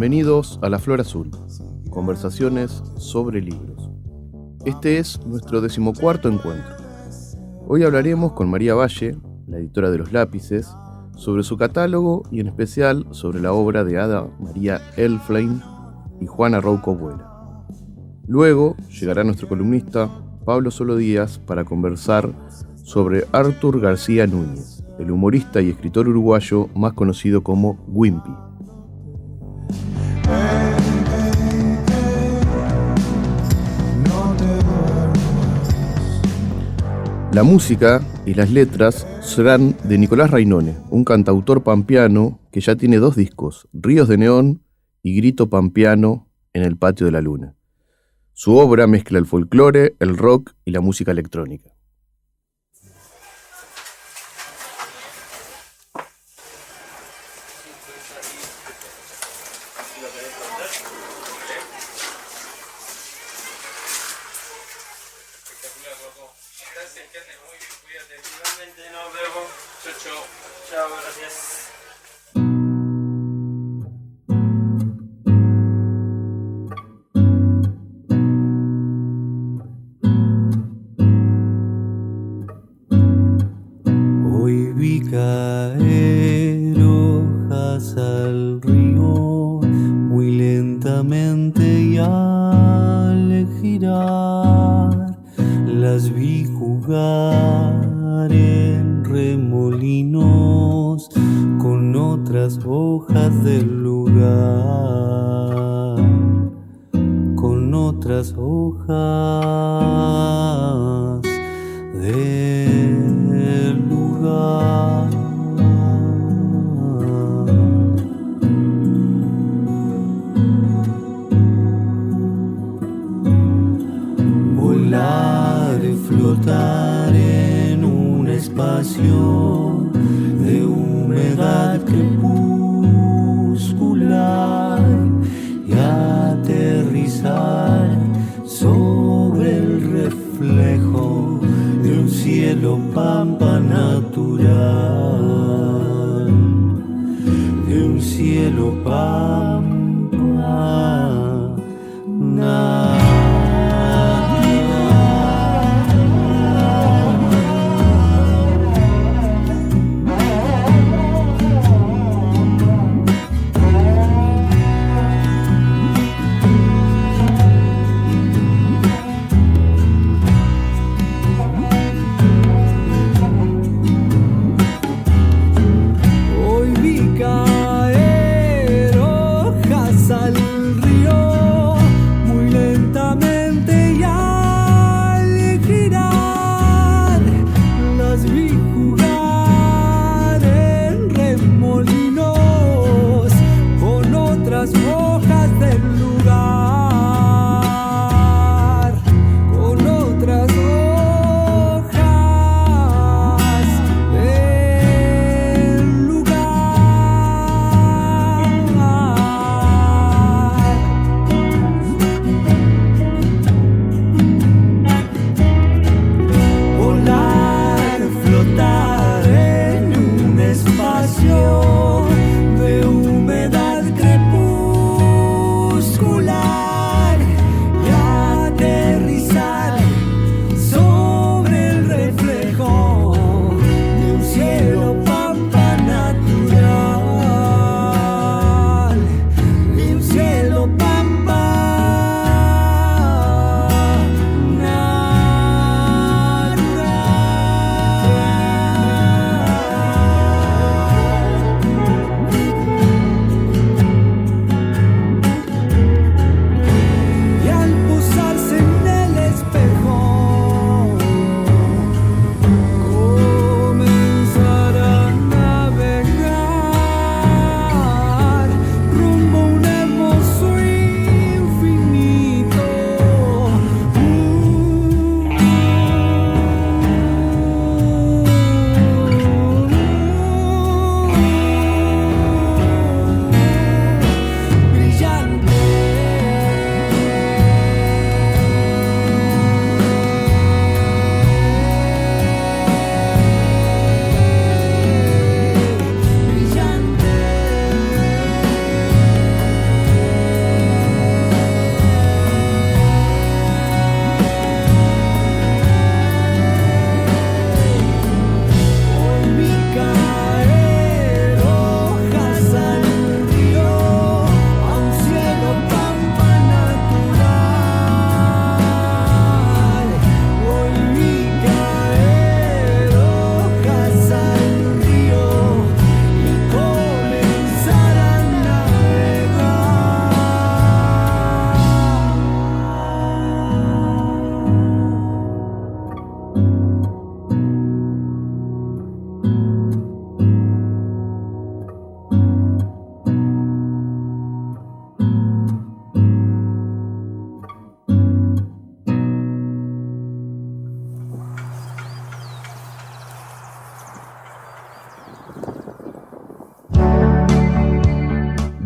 Bienvenidos a La Flor Azul, conversaciones sobre libros. Este es nuestro 14º encuentro. Hoy hablaremos con María Valle, la editora de Los Lápices, sobre su catálogo y en especial sobre la obra de Ada María Elflein y Juana Rouco Buena. Luego llegará nuestro columnista Pablo Solo Díaz para conversar sobre Arthur García Núñez, el humorista y escritor uruguayo más conocido como Wimpy. La música y las letras serán de Nicolás Rainone, un cantautor pampeano que ya tiene 2 discos, Ríos de Neón y Grito Pampeano en el Patio de la Luna. Su obra mezcla el folclore, el rock y la música electrónica. Hoy vi caer hojas al río muy lentamente y al girar las vi jugar en remolinos con otras hojas del lugar, con otras hojas del lugar. Volar y flotar en un espacio de humedad crepuscular y aterrizar sobre el reflejo de un cielo pampa natural, de un cielo pampa natural. Hoy vi caer hojas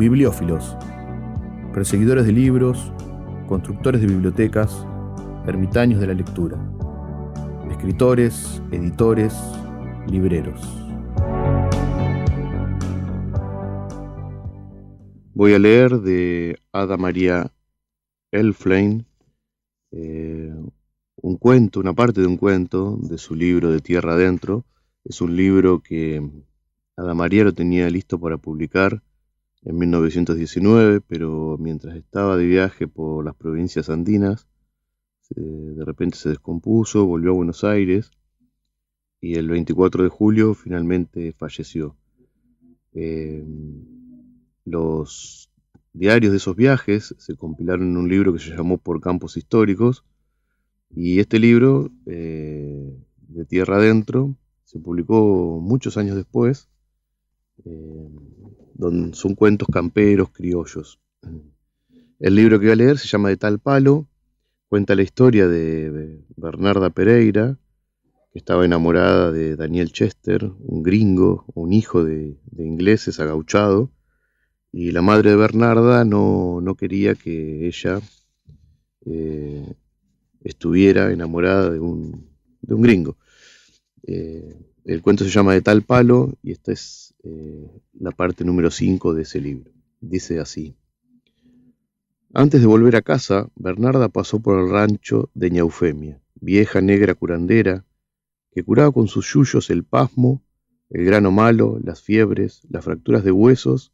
bibliófilos, perseguidores de libros, constructores de bibliotecas, ermitaños de la lectura, escritores, editores, libreros. Voy a leer de Ada Maria Elflein un cuento, una parte de un cuento de su libro De Tierra Adentro. Es un libro que Ada Maria lo tenía listo para publicar en 1919, pero mientras estaba de viaje por las provincias andinas, de repente se descompuso, volvió a Buenos Aires y el 24 de julio finalmente falleció. Los diarios de esos viajes se compilaron en un libro que se llamó Por Campos Históricos, y este libro, De Tierra Adentro, se publicó muchos años después. Son cuentos camperos, criollos. El libro que voy a leer se llama De Tal Palo. Cuenta la historia de Bernarda Pereira, que estaba enamorada de Daniel Chester, un gringo, un hijo de ingleses agauchado, y la madre de Bernarda no quería que ella estuviera enamorada de un gringo. El cuento se llama De Tal Palo y esta es la parte número 5 de ese libro. Dice así: antes de volver a casa, Bernarda pasó por el rancho de ña Eufemia, vieja negra curandera, que curaba con sus yuyos el pasmo, el grano malo, las fiebres, las fracturas de huesos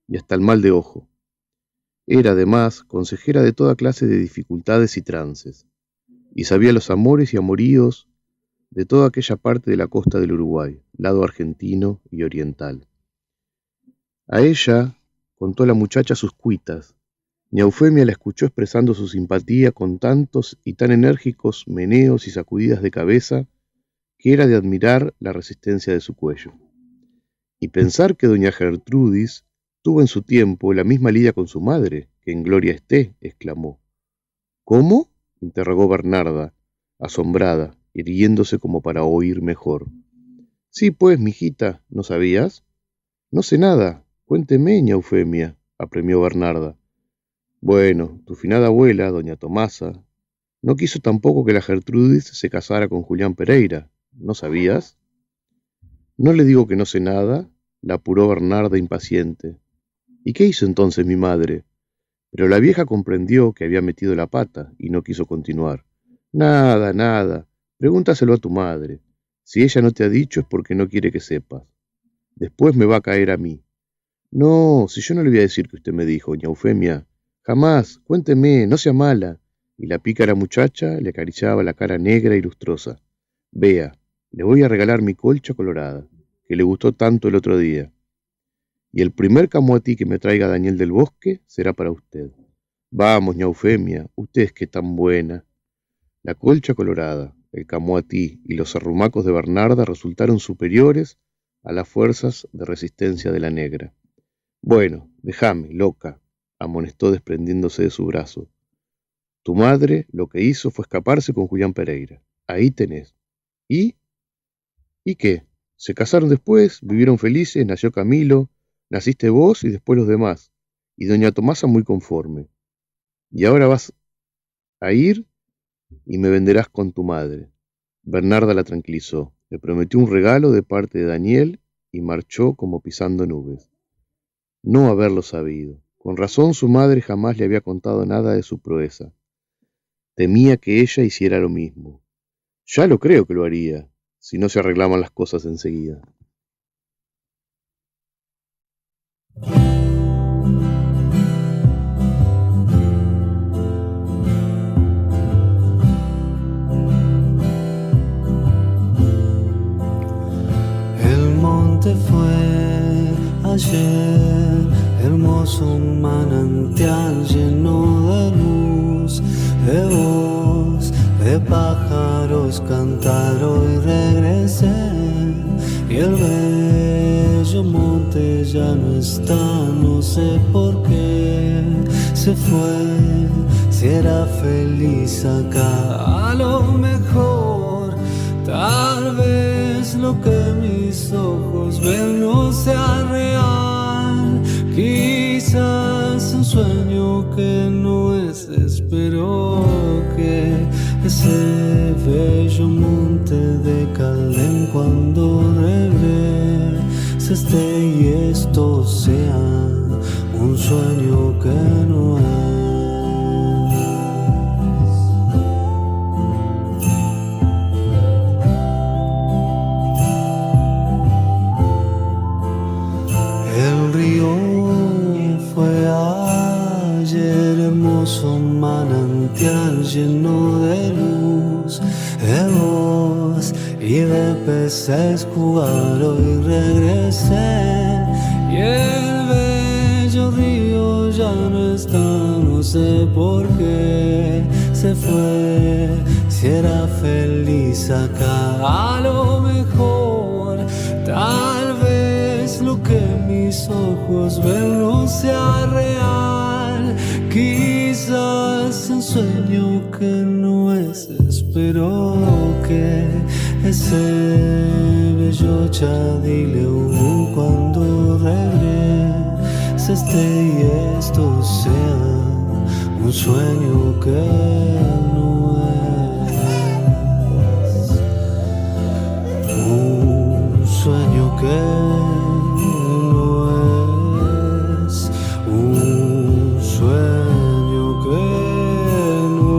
y hasta el mal de ojo. Era, además, consejera de toda clase de dificultades y trances, y sabía los amores y amoríos de toda aquella parte de la costa del Uruguay, lado argentino y oriental. A ella contó la muchacha sus cuitas. ña Eufemia la escuchó expresando su simpatía con tantos y tan enérgicos meneos y sacudidas de cabeza que era de admirar la resistencia de su cuello. Y pensar que doña Gertrudis tuvo en su tiempo la misma lidia con su madre, que en gloria esté, exclamó. ¿Cómo?, interrogó Bernarda, asombrada, irguiéndose como para oír mejor. Sí, pues, mijita, ¿no sabías? No sé nada, cuénteme, ña Eufemia, apremió Bernarda. Bueno, tu finada abuela, doña Tomasa, no quiso tampoco que la Gertrudis se casara con Julián Pereira, ¿no sabías? No le digo que no sé nada, la apuró Bernarda impaciente. ¿Y qué hizo entonces mi madre? Pero la vieja comprendió que había metido la pata y no quiso continuar. Nada, nada, pregúntaselo a tu madre. Si ella no te ha dicho es porque no quiere que sepas. Después me va a caer a mí. No, si yo no le voy a decir que usted me dijo, ña Eufemia. Jamás, cuénteme, no sea mala. Y la pícara muchacha le acariciaba la cara negra y lustrosa. Vea, le voy a regalar mi colcha colorada, que le gustó tanto el otro día. Y el primer camoatí que me traiga Daniel del Bosque será para usted. Vamos, ña Eufemia, usted es que tan buena. La colcha colorada, el camoatí y los arrumacos de Bernarda resultaron superiores a las fuerzas de resistencia de la negra. Bueno, déjame, loca, amonestó desprendiéndose de su brazo. Tu madre lo que hizo fue escaparse con Julián Pereira. Ahí tenés. ¿Y? ¿Y qué? Se casaron después, vivieron felices, nació Camilo, naciste vos y después los demás, y doña Tomasa muy conforme. Y ahora vas a ir y me venderás con tu madre. Bernarda la tranquilizó, le prometió un regalo de parte de Daniel y marchó como pisando nubes. No haberlo sabido. Con razón su madre jamás le había contado nada de su proeza. Temía que ella hiciera lo mismo. Ya lo creo que lo haría, si no se arreglaban las cosas enseguida. El monte fue ayer hermoso manantial lleno de luz, de voz, de pájaros cantar hoy regresé, y el bello monte ya no está, no sé por qué se fue, si era feliz acá, a lo mejor, tal vez lo que mis ojos ven no sea real, quizás que no es, espero que ese bello monte de Calén cuando regrese y esto sea un sueño que no es. El río fue ayer hermoso manantial lleno de luz, de voz y de peces jugar. Hoy regresé y el bello río ya no está, no sé por qué se fue. Si era feliz acá, a lo mejor, tal vez lo que mis ojos ven no sea real. Quizás un sueño que no es, espero que ese bello Chadileum cuando regrese y esto sea un sueño que no es, un sueño que no es, un sueño que no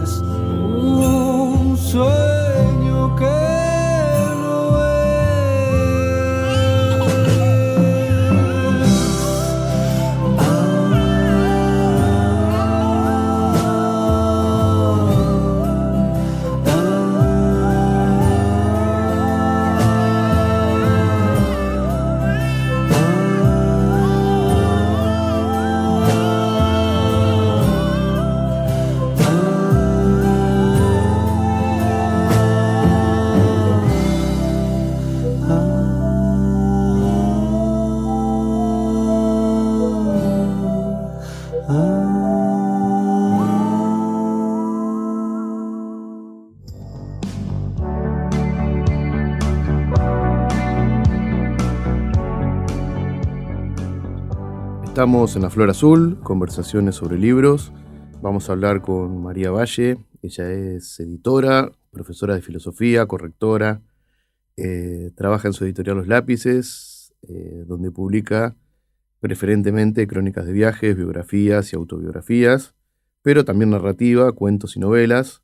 es, un sueño que no Estamos en La Flor Azul, conversaciones sobre libros. Vamos a hablar con María Valle. Ella es editora, profesora de filosofía, correctora. Trabaja en su editorial Los Lápices, donde publica preferentemente crónicas de viajes, biografías y autobiografías, pero también narrativa, cuentos y novelas.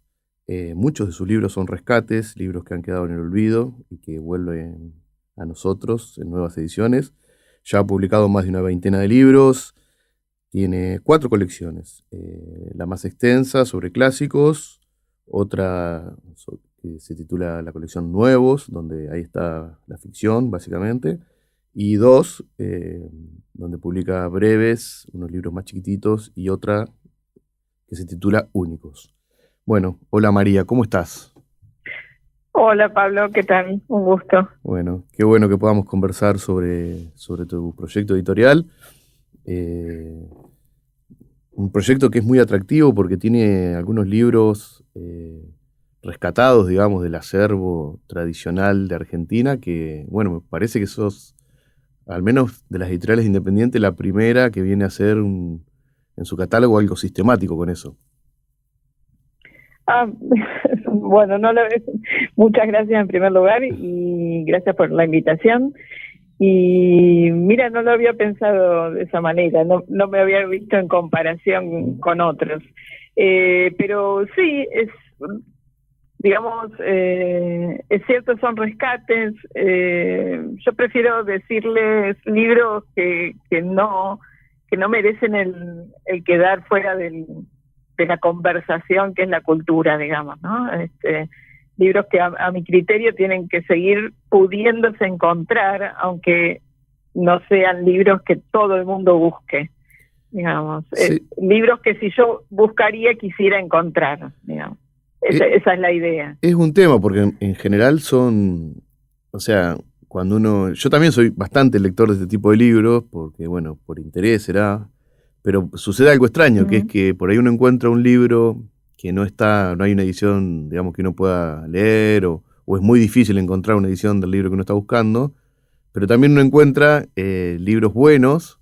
Muchos de sus libros son rescates, libros que han quedado en el olvido y que vuelven a nosotros en nuevas ediciones. Ya ha publicado más de una veintena de libros, tiene 4 colecciones, la más extensa sobre clásicos, otra que se titula la colección Nuevos, donde ahí está la ficción básicamente, y 2 donde publica breves, unos libros más chiquititos, y otra que se titula Únicos. Bueno, hola María, ¿cómo estás? Hola Pablo, ¿qué tal? Un gusto. Bueno, qué bueno que podamos conversar sobre tu proyecto editorial. Un proyecto que es muy atractivo porque tiene algunos libros rescatados, digamos, del acervo tradicional de Argentina, que, bueno, me parece que sos, al menos de las editoriales independientes, la primera que viene a hacer en su catálogo algo sistemático con eso. Bueno, muchas gracias en primer lugar y gracias por la invitación. Y mira, no lo había pensado de esa manera, no me había visto en comparación con otros. Pero sí, digamos, es cierto, son rescates. Yo prefiero decirles libros que no merecen el quedar fuera de la conversación que es la cultura, digamos, ¿no? Libros que a mi criterio tienen que seguir pudiéndose encontrar, aunque no sean libros que todo el mundo busque, digamos. Sí. Libros que si yo buscaría quisiera encontrar, digamos. Esa es la idea. Es un tema, porque en general son, o sea, cuando uno... Yo también soy bastante lector de este tipo de libros, porque, bueno, por interés será... Pero sucede algo extraño, que es que por ahí uno encuentra un libro que no hay una edición, digamos, que uno pueda leer, o es muy difícil encontrar una edición del libro que uno está buscando, pero también uno encuentra libros buenos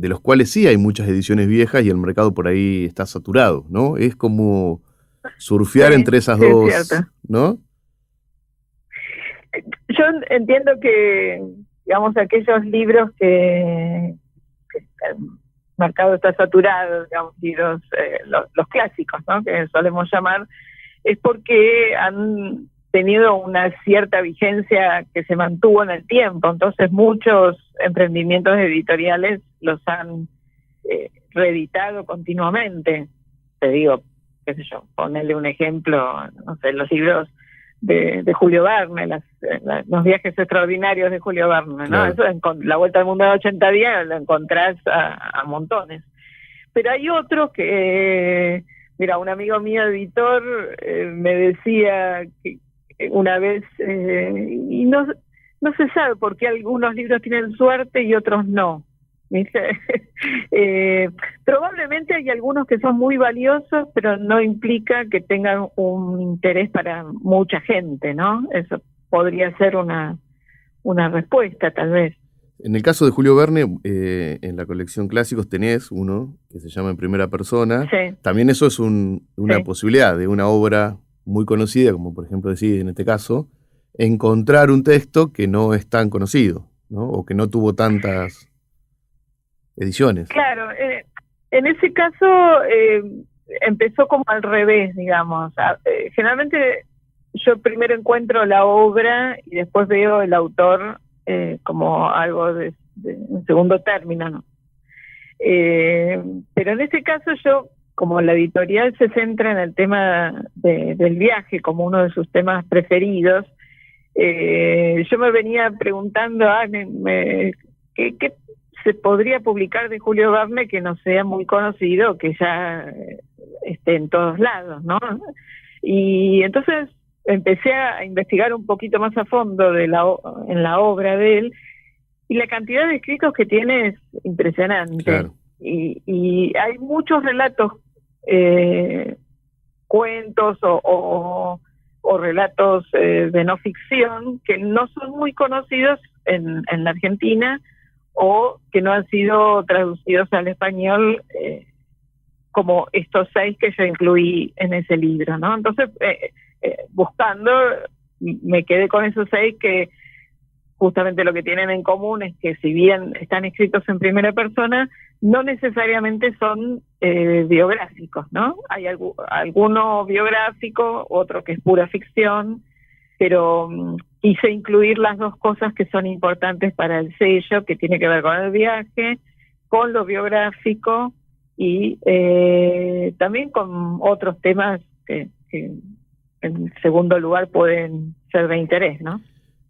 de los cuales sí hay muchas ediciones viejas y el mercado por ahí está saturado, ¿no? Es como surfear entre esas sí, dos, es cierto. ¿no? Yo entiendo que, digamos, aquellos libros que el mercado está saturado, digamos, libros, los clásicos, ¿no?, que solemos llamar, es porque han tenido una cierta vigencia que se mantuvo en el tiempo. Entonces muchos emprendimientos editoriales los han reeditado continuamente. Te digo, qué sé yo, ponerle un ejemplo, no sé, los libros de Julio Verne, los viajes extraordinarios de Julio Verne, ¿no? Claro. Eso, La Vuelta al Mundo en 80 días, lo encontrás a montones. Pero hay otros que, mira, un amigo mío editor me decía que una vez, y no se sabe por qué algunos libros tienen suerte y otros no. ¿Viste? Probablemente hay algunos que son muy valiosos, pero no implica que tengan un interés para mucha gente, ¿no? Eso podría ser una respuesta, tal vez. En el caso de Julio Verne, en la colección Clásicos tenés uno que se llama En Primera Persona. Sí. También eso es una Sí. posibilidad de una obra muy conocida, como por ejemplo decís en este caso, encontrar un texto que no es tan conocido, ¿no? O que no tuvo tantas ediciones. Claro, en ese caso empezó como al revés, digamos. Generalmente yo primero encuentro la obra y después veo el autor como algo de en segundo término, ¿no? Pero en este caso yo, como la editorial se centra en el tema del viaje como uno de sus temas preferidos, yo me venía preguntando, ¿qué se podría publicar de Julio Verne que no sea muy conocido, que ya esté en todos lados, ¿no? Y entonces empecé a investigar un poquito más a fondo en la obra de él, y la cantidad de escritos que tiene es impresionante. Claro. Y hay muchos relatos, cuentos o relatos de no ficción que no son muy conocidos en la Argentina, o que no han sido traducidos al español, como estos 6 que yo incluí en ese libro, ¿no? Entonces, buscando, me quedé con esos 6 que justamente lo que tienen en común es que, si bien están escritos en primera persona, no necesariamente son biográficos, ¿no? Hay alguno biográfico, otro que es pura ficción, pero quise incluir las dos cosas que son importantes para el sello, que tiene que ver con el viaje, con lo biográfico y también con otros temas que en segundo lugar pueden ser de interés, ¿no?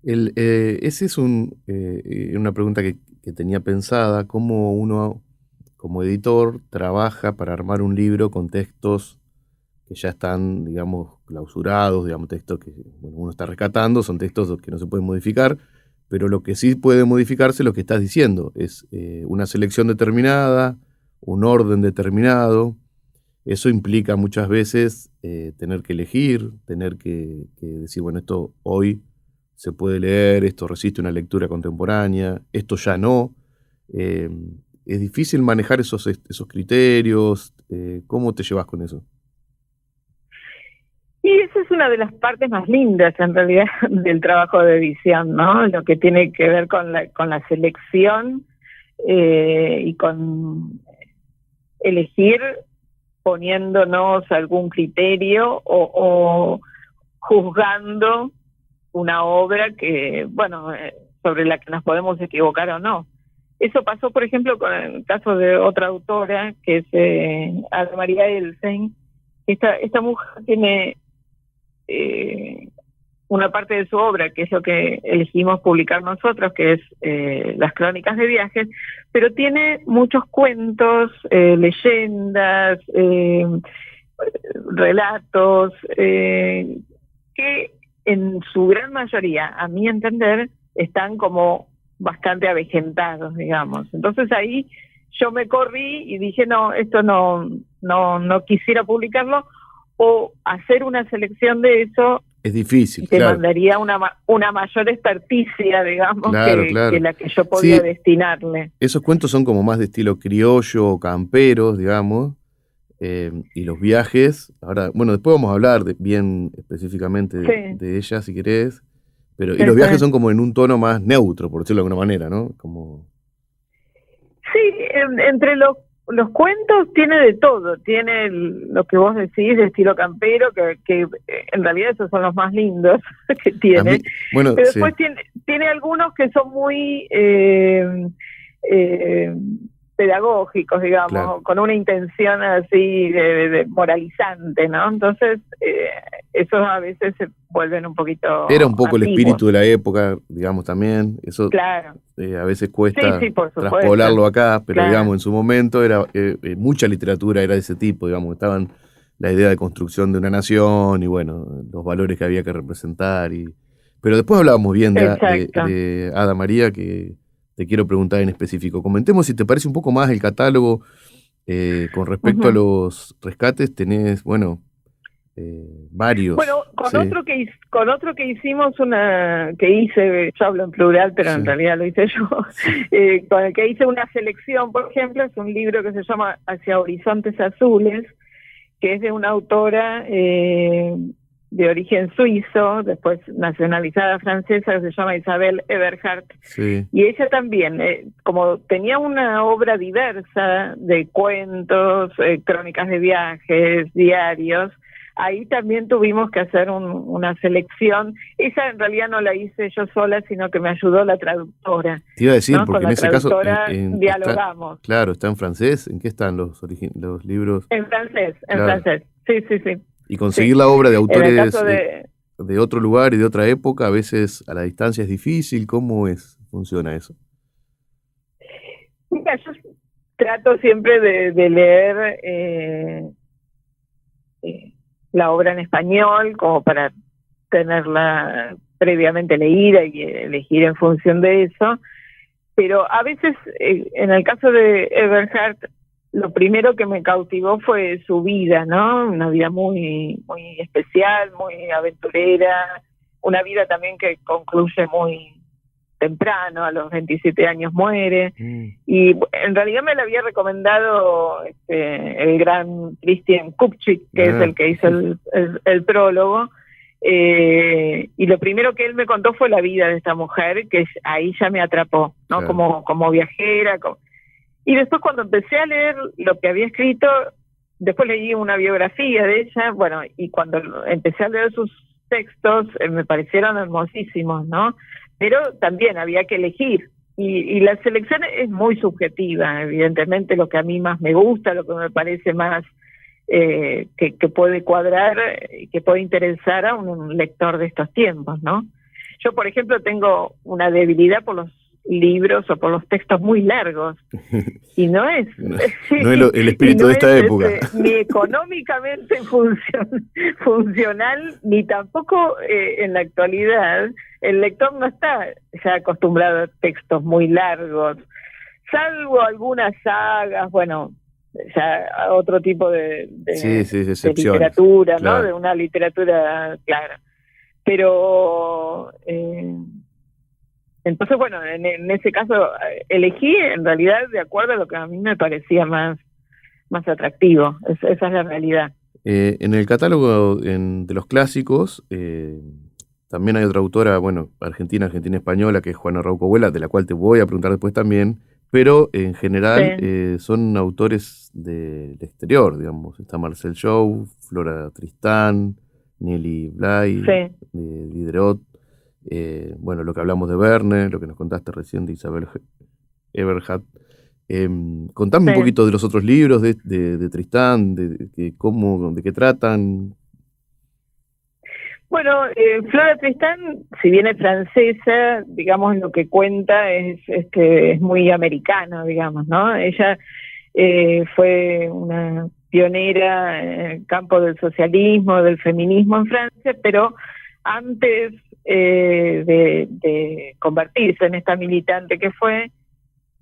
Ese es una pregunta que tenía pensada, cómo uno como editor trabaja para armar un libro con textos que ya están, digamos, clausurados, digamos, textos que uno está rescatando, son textos que no se pueden modificar, pero lo que sí puede modificarse es lo que estás diciendo, es una selección determinada, un orden determinado. Eso implica muchas veces tener que elegir, tener que decir, bueno, esto hoy se puede leer, esto resiste una lectura contemporánea, esto ya no. Es difícil manejar esos criterios. ¿Cómo te llevas con eso? Y esa es una de las partes más lindas, en realidad, del trabajo de edición, ¿no? Lo que tiene que ver con la selección y con elegir poniéndonos algún criterio o juzgando una obra que, bueno, sobre la que nos podemos equivocar o no. Eso pasó, por ejemplo, con el caso de otra autora, que es Ana María Elsen. Esta mujer tiene una parte de su obra, que es lo que elegimos publicar nosotros, que es las crónicas de viajes, pero tiene muchos cuentos, leyendas, relatos, que en su gran mayoría, a mi entender, están como bastante avejentados, digamos. Entonces ahí yo me corrí y dije, no, esto no quisiera publicarlo, o hacer una selección de eso Es difícil, te claro. mandaría una mayor experticia, digamos, Claro, que claro. la que yo podía Sí, destinarle. esos cuentos son como más de estilo criollo o camperos, digamos, y los viajes, ahora, bueno, después vamos a hablar bien específicamente Sí, de ella, si querés, pero y sí, los viajes sí. son como en un tono más neutro, por decirlo de alguna manera, ¿no? Como, Sí, entre los cuentos tiene de todo, tiene lo que vos decís de estilo campero, que en realidad esos son los más lindos que a mí, tiene, bueno, pero sí, después tiene algunos que son muy eh, pedagógicos, claro. digamos, con una intención así de moralizante, ¿no? Entonces, esos a veces se vuelven un Era poquito un poco el antiguos. espíritu de la época, digamos, también, eso Claro, a veces sí, cuesta sí, por supuesto, traspolarlo acá, pero claro. digamos, en su momento era mucha literatura era de ese tipo, digamos, estaban la idea de construcción de una nación y bueno, los valores que había que representar. Pero después hablábamos bien Exacto. de Ada María, que te quiero preguntar en específico. Comentemos si te parece un poco más el catálogo con respecto a Ujú. los rescates, tenés, bueno, Bueno, varios, sí, con otro que hicimos que hice, yo hablo en plural, pero en sí, realidad lo hice yo, sí, con el que hice una selección, por ejemplo, es un libro que se llama Hacia Horizontes Azules, que es de una autora de origen suizo, después nacionalizada francesa, que se llama Isabelle Eberhardt, sí. y ella también, como tenía una obra diversa de cuentos, crónicas de viajes, diarios, ahí también tuvimos que hacer una selección. Esa en realidad no la hice yo sola, sino que me ayudó la traductora, Te iba a decir, ¿no? Con porque en la ese caso traductora está, dialogamos. claro, está en francés, ¿en qué están los libros? En Claro. francés, sí, sí, sí, Y sí. conseguir la obra de En el autores caso de... de otro lugar y de otra época, a veces a la distancia es difícil. ¿Cómo funciona eso? Mira, yo trato siempre de leer eh, la obra en español como para tenerla previamente leída y elegir en función de eso, pero a veces en el caso de Eberhardt lo primero que me cautivó fue su vida, ¿no? Una vida muy muy especial, muy aventurera, una vida también que concluye muy temprano, a los 27 años muere, Mm, y en realidad me lo había recomendado el gran Christian Kupchik, que es ah, el que hizo el prólogo, y lo primero que él me contó fue la vida de esta mujer, que ahí ya me atrapó, ¿no? claro. Como viajera. Y después cuando empecé a leer lo que había escrito, después leí una biografía de ella, bueno, y cuando empecé a leer sus textos, me parecieron hermosísimos, ¿no? Pero también había que elegir. Y la selección es muy subjetiva, evidentemente lo que a mí más me gusta, lo que me parece más que puede cuadrar, que puede interesar a un lector de estos tiempos, ¿no? Yo, por ejemplo, tengo una debilidad por los libros o por los textos muy largos, y no es No, no es el y espíritu no de es esta época. ni económicamente funcional, ni tampoco en la actualidad el lector no está ya acostumbrado a textos muy largos, salvo algunas sagas, bueno, ya otro tipo Sí, sí, de excepciones. literatura, ¿no? Claro. De una literatura clara, pero entonces, bueno, en ese caso elegí en realidad de acuerdo a lo que a mí me parecía más atractivo. Esa es la realidad. En el catálogo de los clásicos, también hay otra autora, bueno, argentina-española, que es Juana Rauco Vuela, de la cual te voy a preguntar después también, pero en general Sí, son autores del exterior, digamos. Está Marcel Jouve, Flora Tristán, Nelly Bly, sí, Diderot, bueno, lo que hablamos de Verne, lo que nos contaste recién de Isabel Eberhardt. Contame un sí. poquito de los otros libros de Tristán, de qué tratan. Bueno, Flora Tristán, si bien es francesa, digamos, lo que cuenta es que es muy americano, digamos, ¿no? Ella fue una pionera en el campo del socialismo, del feminismo en Francia, pero antes de convertirse en esta militante que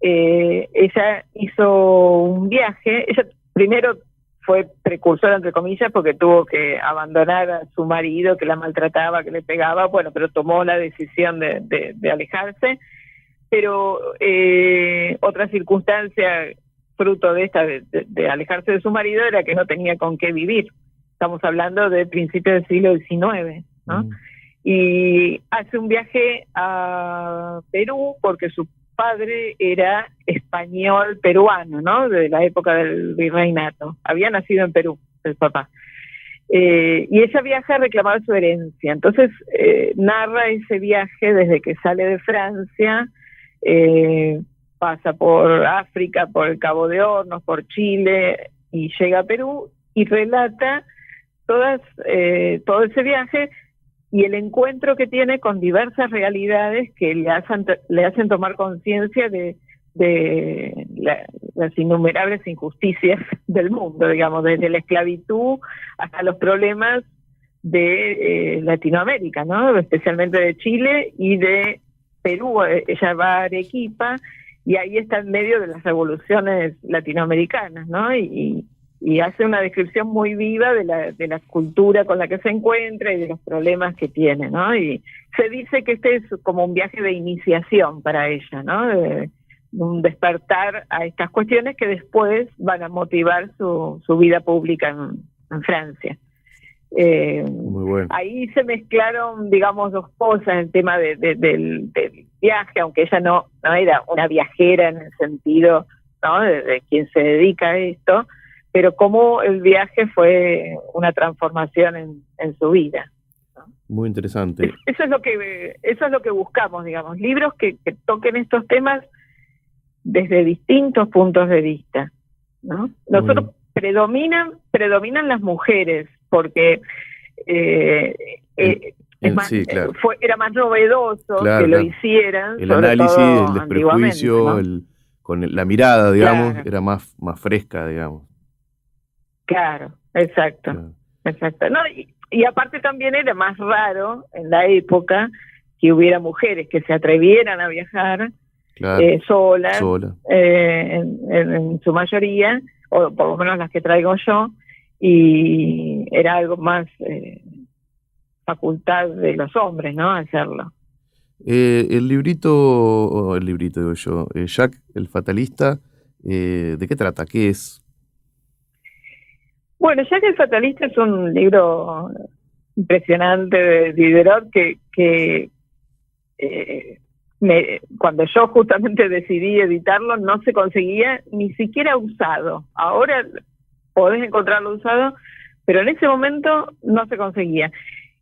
ella hizo un viaje. Ella primero fue precursora, entre comillas, porque tuvo que abandonar a su marido que la maltrataba, que le pegaba, bueno, pero tomó la decisión de alejarse. Pero otra circunstancia fruto de esta, de alejarse de su marido, era que no tenía con qué vivir. Estamos hablando de principios del siglo XIX, ¿no? Y hace un viaje a Perú porque su padre era español peruano, ¿no? De la época del virreinato. Había nacido en Perú, el papá. Y ella viaja a reclamar su herencia. Entonces narra ese viaje desde que sale de Francia, pasa por África, por el Cabo de Hornos, por Chile, y llega a Perú y relata todo ese viaje y el encuentro que tiene con diversas realidades que le hacen tomar conciencia de las innumerables injusticias del mundo, digamos, desde la esclavitud hasta los problemas de Latinoamérica, ¿no? Especialmente de Chile y de Perú. Ella va a Arequipa y ahí está en medio de las revoluciones latinoamericanas, ¿no? Y hace una descripción muy viva de la cultura con la que se encuentra y de los problemas que tiene, ¿no? Y se dice que este es como un viaje de iniciación para ella, ¿no? De un despertar a estas cuestiones que después van a motivar su vida pública en Francia. Muy bueno. Ahí se mezclaron, digamos, dos cosas, el tema del viaje, aunque ella no era una viajera en el sentido, ¿no?, de quien se dedica a esto, pero cómo el viaje fue una transformación en su vida, ¿no? Muy interesante. Eso es lo que buscamos, digamos, libros que toquen estos temas desde distintos puntos de vista, ¿no? Nosotros predominan las mujeres, porque sí, claro. Era más novedoso, claro, que lo hicieran. El análisis, el desprejuicio, ¿no? Con la mirada, digamos, claro, era más fresca, digamos. Claro, exacto. Claro. Exacto. No, y aparte también era más raro en la época que hubiera mujeres que se atrevieran a viajar, claro, solas, sola. en su mayoría, o por lo menos las que traigo yo, y era algo más facultad de los hombres, ¿no?, hacerlo. El librito digo yo, Jack el Fatalista, ¿de qué trata? ¿Qué es? Bueno, Jack el Fatalista es un libro impresionante de Diderot que cuando yo justamente decidí editarlo no se conseguía ni siquiera usado. Ahora podés encontrarlo usado, pero en ese momento no se conseguía.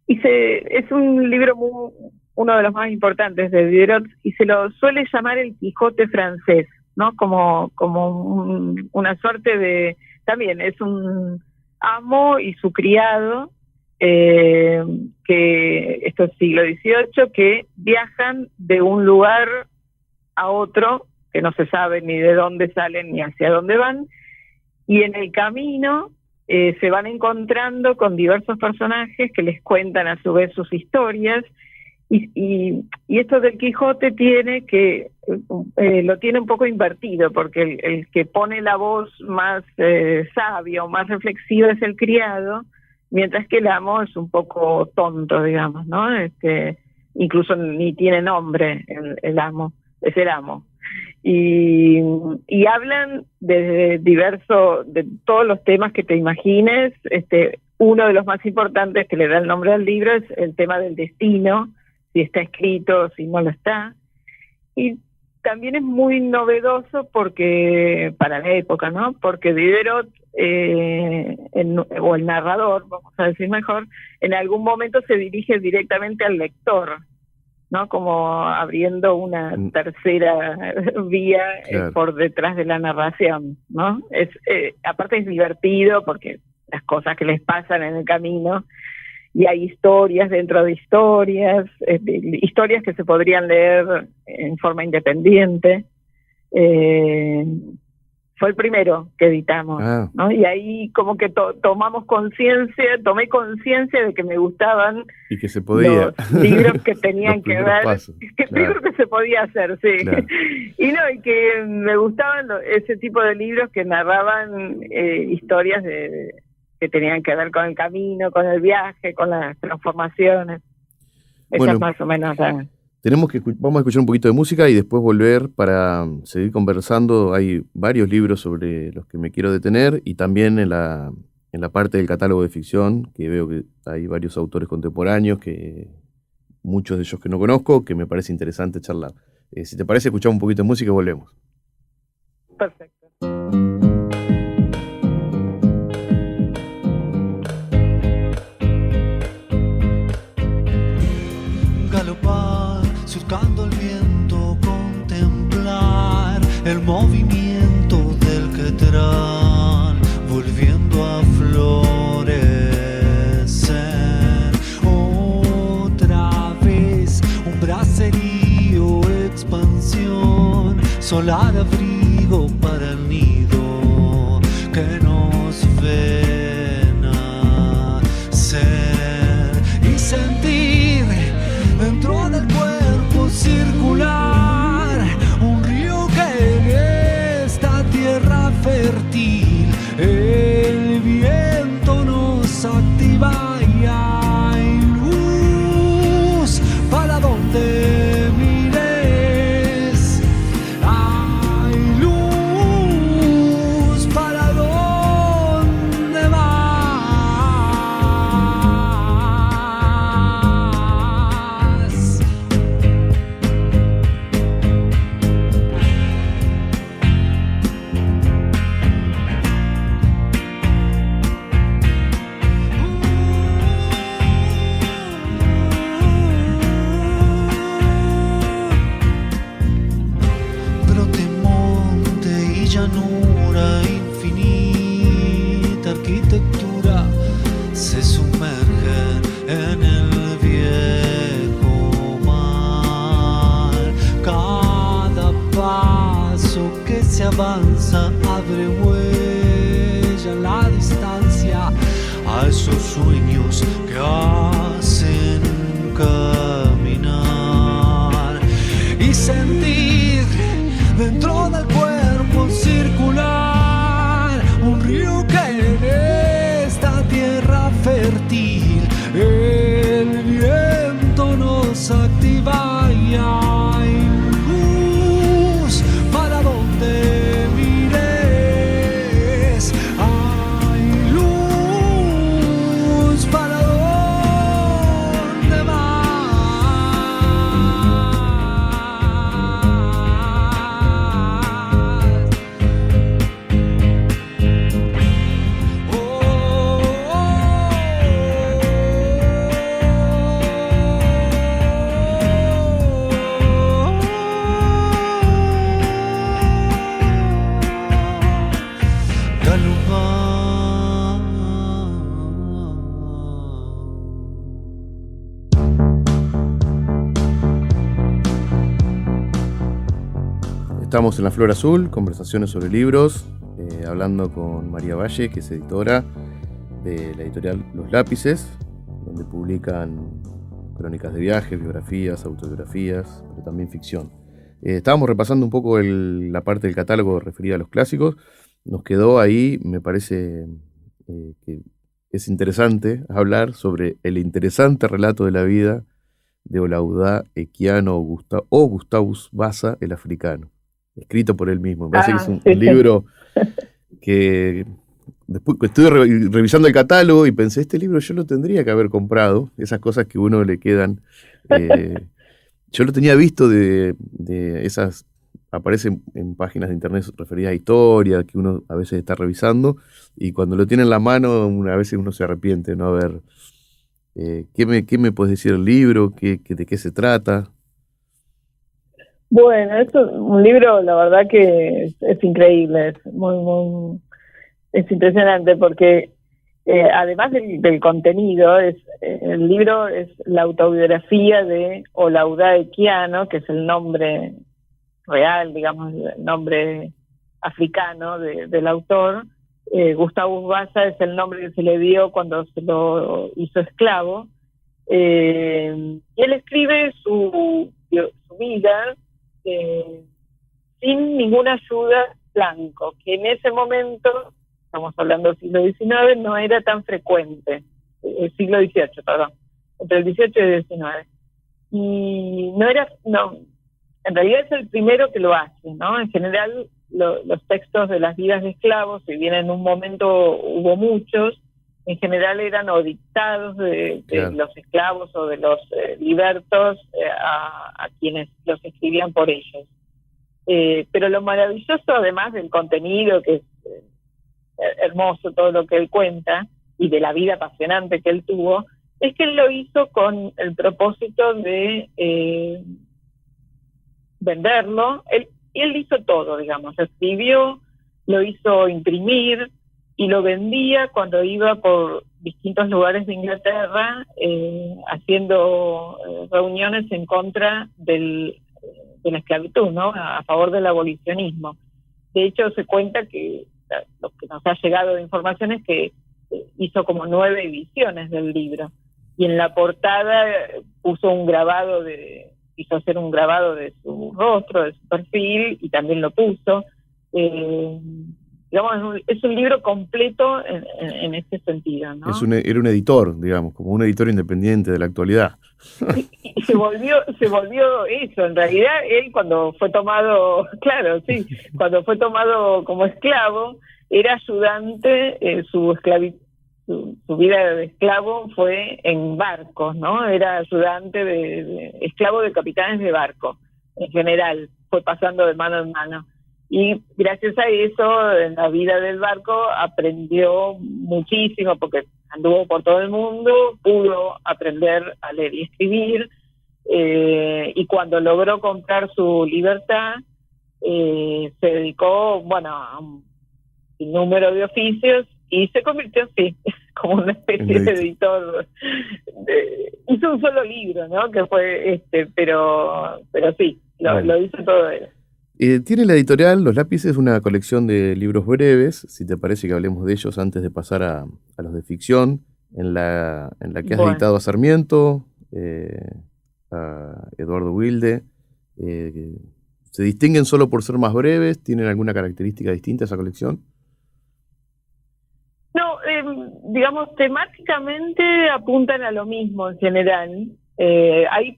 Es un libro uno de los más importantes de Diderot, y se lo suele llamar el Quijote francés, ¿no? Como una suerte de... También es un amo y su criado, que esto es siglo XVIII, que viajan de un lugar a otro, que no se sabe ni de dónde salen ni hacia dónde van, y en el camino se van encontrando con diversos personajes que les cuentan a su vez sus historias, y esto del Quijote tiene que lo tiene un poco invertido, porque el que pone la voz más sabia o más reflexiva es el criado, mientras que el amo es un poco tonto, digamos, ¿no? Incluso ni tiene nombre el amo, es el amo. Y hablan de todos los temas que te imagines. Uno de los más importantes, que le da el nombre al libro, es el tema del destino, si está escrito, si no lo está. Y también es muy novedoso porque para la época, ¿no? Porque Diderot, o el narrador, vamos a decir mejor, en algún momento se dirige directamente al lector, ¿no? Como abriendo una tercera vía, claro, por detrás de la narración, ¿no? Aparte es divertido porque las cosas que les pasan en el camino, y hay historias dentro de historias, historias que se podrían leer en forma independiente. fue el primero que editamos, Ah. ¿no? Y ahí como que tomé conciencia de que me gustaban Y que se podía. los libros que tenían Los que primeros ver, pasos, el libro que se podía hacer, sí. Claro. Y que me gustaban ese tipo de libros que narraban historias que tenían que ver con el camino, con el viaje, con las transformaciones. Esa Bueno, es más o menos la... Vamos a escuchar un poquito de música y después volver para seguir conversando. Hay varios libros sobre los que me quiero detener y también en la parte del catálogo de ficción, que veo que hay varios autores contemporáneos, que muchos de ellos que no conozco, que me parece interesante charlar. Si te parece, escuchamos un poquito de música y volvemos. Perfecto. Galopar, surcando el viento, contemplar el movimiento del quetrán, volviendo a florecer. Otra vez, un bracerío, expansión, solar, abrigo para el nido que nos ve nacer y sentir dentro del cuerpo circular un río que en esta tierra fértil el viento nos activa y hay luz para donde mires, hay luz para donde vas. Brote, monte y llanura, infinita arquitectura se sumergen en el viejo mar. Cada paso que se avanza abre huella en la distancia a esos sueños que hacen caminar y sentir dentro del cuerpo circular un río que en esta tierra fértil el viento nos activa y hay luz para donde mires, hay luz para donde vas. Estamos en La Flor Azul, conversaciones sobre libros, hablando con María Valle, que es editora de la editorial Los Lápices, donde publican crónicas de viajes, biografías, autobiografías, pero también ficción. Estábamos repasando un poco la parte del catálogo referida a los clásicos. Nos quedó ahí, me parece que es interesante hablar sobre el interesante relato de la vida de Olaudá Equiano o Gustavus Vasa, el africano, escrito por él mismo. Me parece que es un libro que después estuve revisando el catálogo y pensé, este libro yo lo tendría que haber comprado, esas cosas que a uno le quedan. Yo lo tenía visto de esas, aparecen en páginas de internet referidas a historia, que uno a veces está revisando, y cuando lo tiene en la mano, a veces uno se arrepiente de no haber... ¿qué me puedes decir del libro? ¿De qué se trata? Bueno, es un libro, la verdad que es increíble, es muy es impresionante porque además del contenido, el libro es la autobiografía de Olaudá Equiano, que es el nombre real, digamos, el nombre africano del autor. Gustavus Vasa es el nombre que se le dio cuando se lo hizo esclavo. Y él escribe su vida sin ninguna ayuda blanco, que en ese momento, estamos hablando del siglo XIX, no era tan frecuente, el siglo XVIII, perdón, entre el XVIII y el XIX. Y en realidad es el primero que lo hace, ¿no? En general, los textos de las vidas de esclavos, si bien en un momento hubo muchos, en general eran o dictados de los esclavos o de los libertos a quienes los escribían por ellos. Pero lo maravilloso, además del contenido, que es hermoso todo lo que él cuenta, y de la vida apasionante que él tuvo, es que él lo hizo con el propósito de venderlo. Él hizo todo, digamos, escribió, lo hizo imprimir y lo vendía cuando iba por distintos lugares de Inglaterra haciendo reuniones en contra de la esclavitud, ¿no? A favor del abolicionismo. De hecho, se cuenta que lo que nos ha llegado de información es que hizo como 9 ediciones del libro, y en la portada puso hizo hacer un grabado de su rostro, de su perfil, y también lo puso. Digamos, es un libro completo en este sentido, ¿no? Era un editor, digamos, como un editor independiente de la actualidad. Y se volvió eso. En realidad, él cuando fue tomado, cuando fue tomado como esclavo, era ayudante, su vida de esclavo fue en barcos, ¿no? Era ayudante esclavo de capitanes de barco, en general, fue pasando de mano en mano. Y gracias a eso, en la vida del barco, aprendió muchísimo, porque anduvo por todo el mundo, pudo aprender a leer y escribir, y cuando logró comprar su libertad, se dedicó, a un sinnúmero de oficios, y se convirtió así, como una especie de editor. Hizo un solo libro, ¿no? Que fue pero sí, lo hizo todo él. Tiene la editorial Los Lápices una colección de libros breves, si te parece que hablemos de ellos antes de pasar a los de ficción, en la que has editado a Sarmiento, a Eduardo Wilde. ¿Se distinguen solo por ser más breves? ¿Tienen alguna característica distinta esa colección? No, digamos, temáticamente apuntan a lo mismo en general. Ahí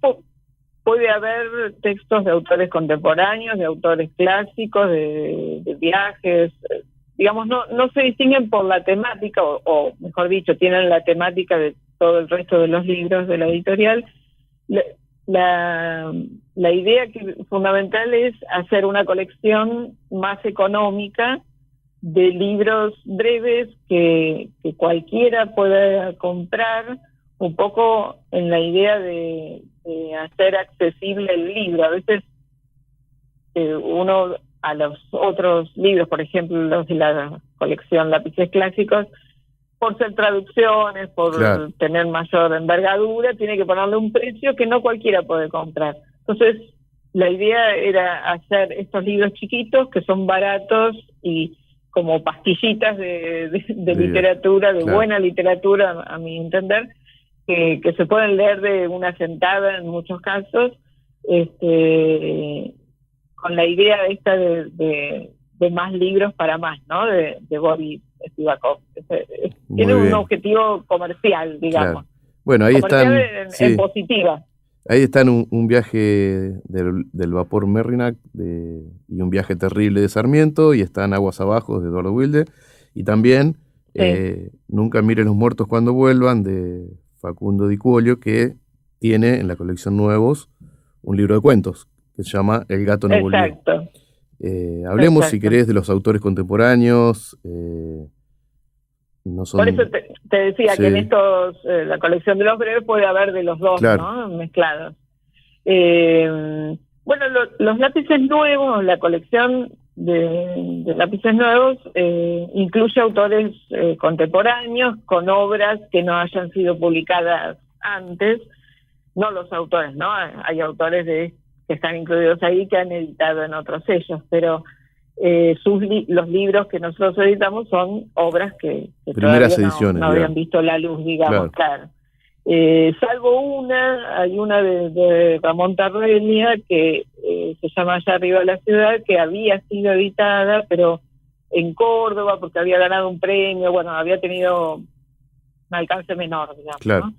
puede haber textos de autores contemporáneos, de autores clásicos, de viajes. Digamos, no se distinguen por la temática, o mejor dicho, tienen la temática de todo el resto de los libros de la editorial. La idea fundamental es hacer una colección más económica de libros breves que cualquiera pueda comprar, un poco en la idea de hacer accesible el libro. A veces uno a los otros libros, por ejemplo los de la colección Lápices Clásicos, por ser traducciones, por tener mayor envergadura, tiene que ponerle un precio que no cualquiera puede comprar. Entonces, la idea era hacer estos libros chiquitos que son baratos y como pastillitas de literatura, de buena literatura, a mi entender, que se pueden leer de una sentada en muchos casos, con la idea esta de más libros para más, ¿no? De Boris Spivakov. Tiene un objetivo comercial, digamos. Claro. Bueno, ahí están en positiva. Ahí están un viaje del vapor Merrimack y un viaje terrible de Sarmiento, y están Aguas Abajo de Eduardo Wilde, y también Nunca miren los muertos cuando vuelvan de Facundo Di Cuolio, que tiene en la colección Nuevos un libro de cuentos que se llama El gato no volvió. Exacto. Hablemos, si querés, de los autores contemporáneos. No son... Por eso te decía que en estos, la colección de los breves puede haber de los dos, ¿no? Mezclados. Bueno, los lápices nuevos, la colección de lápices nuevos incluye autores contemporáneos con obras que no hayan sido publicadas antes, no los autores, ¿no? Hay autores que están incluidos ahí que han editado en otros sellos, pero los libros que nosotros editamos son obras que primeras todavía ediciones, no habían digamos. visto la luz, digamos, Claro. claro. Salvo hay una de Ramón Tarrelia que se llama Allá arriba de la ciudad, que había sido editada, pero en Córdoba, porque había ganado un premio, bueno, había tenido un alcance menor, digamos, Claro. ¿no?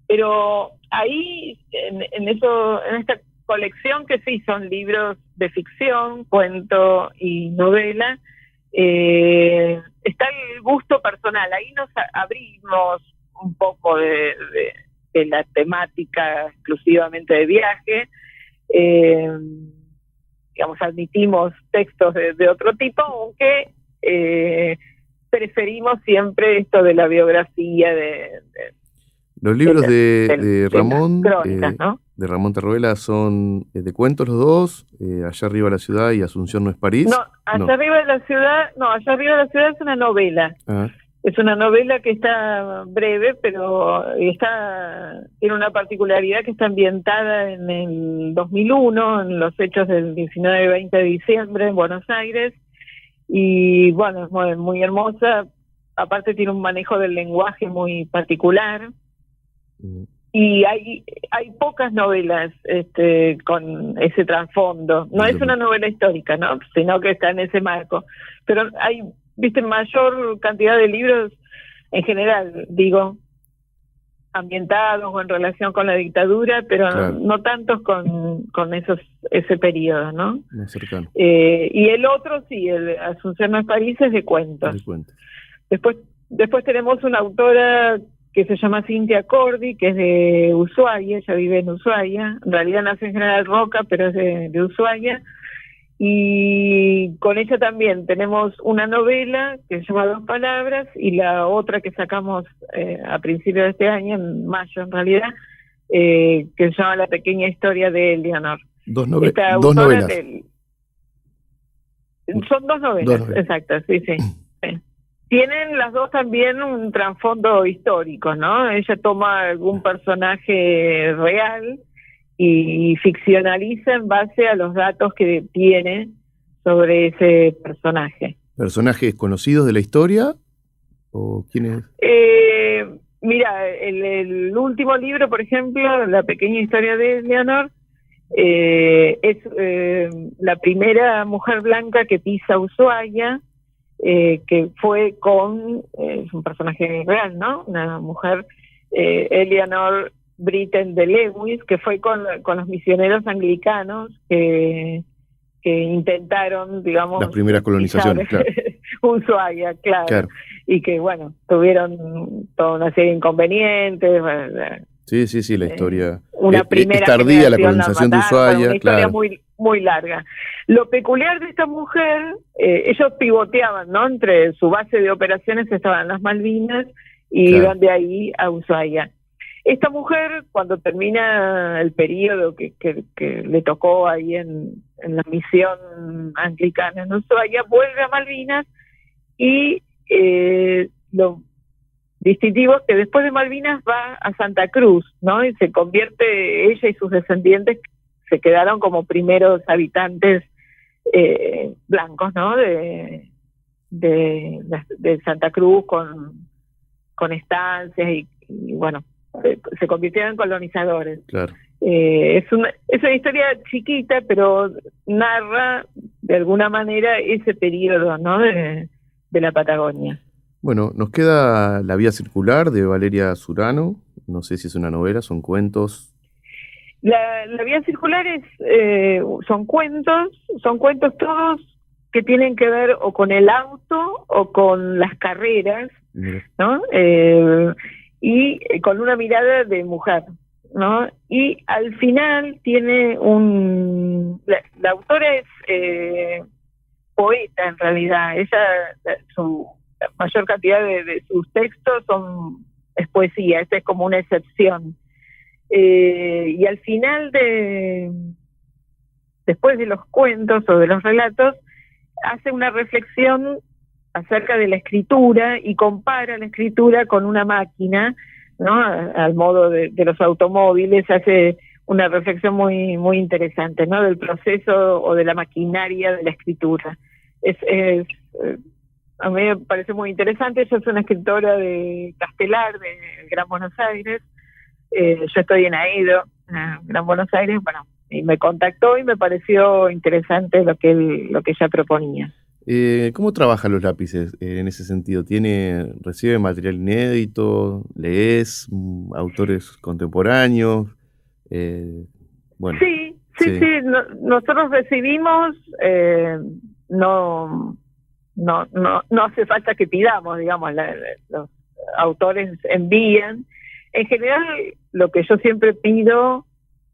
Pero ahí, en esta colección, que sí son libros de ficción, cuento y novela, está el gusto personal. Ahí nos abrimos un poco de la temática exclusivamente de viaje. Digamos, admitimos textos de otro tipo, aunque preferimos siempre esto de la biografía, Los libros de Ramón, las crónicas, ¿no? de Ramón Tarruela son de cuentos los dos, Allá arriba de la ciudad y Asunción no es París. No, Allá arriba de la ciudad, Allá arriba de la ciudad es una novela. Ah. Es una novela que está breve, pero tiene una particularidad, que está ambientada en el 2001, en los hechos del 19 y 20 de diciembre en Buenos Aires. Y bueno, es muy, muy hermosa. Aparte tiene un manejo del lenguaje muy particular. Y hay pocas novelas con ese trasfondo. No es una novela histórica, ¿no? Sino que está en ese marco. Pero hay, mayor cantidad de libros en general, digo, ambientados o en relación con la dictadura, pero claro, no tantos con ese periodo, ¿no? Más cercano. Y el otro, sí, el Asunción no es París, es de cuentos. De cuentos. Después tenemos una autora que se llama Cintia Cordi, que es de Ushuaia, ella vive en Ushuaia, en realidad nace en General Roca, pero es de Ushuaia, y con ella también tenemos una novela que se llama Dos Palabras, y la otra que sacamos a principios de este año, en mayo en realidad, que se llama La pequeña historia de Eleanor. Dos novelas. Son dos novelas, exacto, sí. Tienen las dos también un trasfondo histórico, ¿no? Ella toma algún personaje real y ficcionaliza en base a los datos que tiene sobre ese personaje. ¿Personajes conocidos de la historia? ¿O quiénes? Mira, el último libro, por ejemplo, La pequeña historia de Eleanor, es la primera mujer blanca que pisa Ushuaia, que fue es un personaje real, ¿no? Una mujer, Eleanor Britten de Lewis, que fue con los misioneros anglicanos que intentaron, digamos, las primeras colonizaciones, claro. Ushuaia, claro. Y que, bueno, tuvieron toda una serie de inconvenientes. Sí, la historia una primera es tardía, la colonización de Ushuaia, una historia claro. muy, muy larga. Lo peculiar de esta mujer, ellos pivoteaban, ¿no? Entre su base de operaciones estaban las Malvinas y claro, iban de ahí a Ushuaia. Esta mujer, cuando termina el periodo que le tocó ahí en la misión anglicana en Ushuaia, vuelve a Malvinas y lo distintivo es que después de Malvinas va a Santa Cruz, ¿no? Y se convierte, ella y sus descendientes se quedaron como primeros habitantes blancos, ¿no? De Santa Cruz con estancias y bueno, se convirtieron en colonizadores. Claro. Es una historia chiquita, pero narra de alguna manera ese periodo, ¿no? de la Patagonia. Bueno, nos queda La vía circular de Valeria Surano. No sé si es una novela, son cuentos. La vía circular son cuentos todos que tienen que ver o con el auto o con las carreras, ¿no? Y con una mirada de mujer, ¿no? Y al final tiene la autora es poeta en realidad. Ella, la mayor cantidad de sus textos es poesía, esta es como una excepción. Y al final después de los cuentos o de los relatos, hace una reflexión acerca de la escritura y compara la escritura con una máquina, ¿no? Al modo de los automóviles, hace una reflexión muy, muy interesante, ¿no? Del proceso o de la maquinaria de la escritura. a mí me parece muy interesante. Ella es una escritora de Castelar, de Gran Buenos Aires. Yo estoy en Aedo, Gran Buenos Aires, bueno, y me contactó y me pareció interesante lo que ella proponía. ¿Cómo trabajan los lápices en ese sentido? ¿Recibe material inédito? ¿Lees autores contemporáneos? Bueno, sí. Nosotros recibimos, no hace falta que pidamos, digamos, los autores envían. En general, lo que yo siempre pido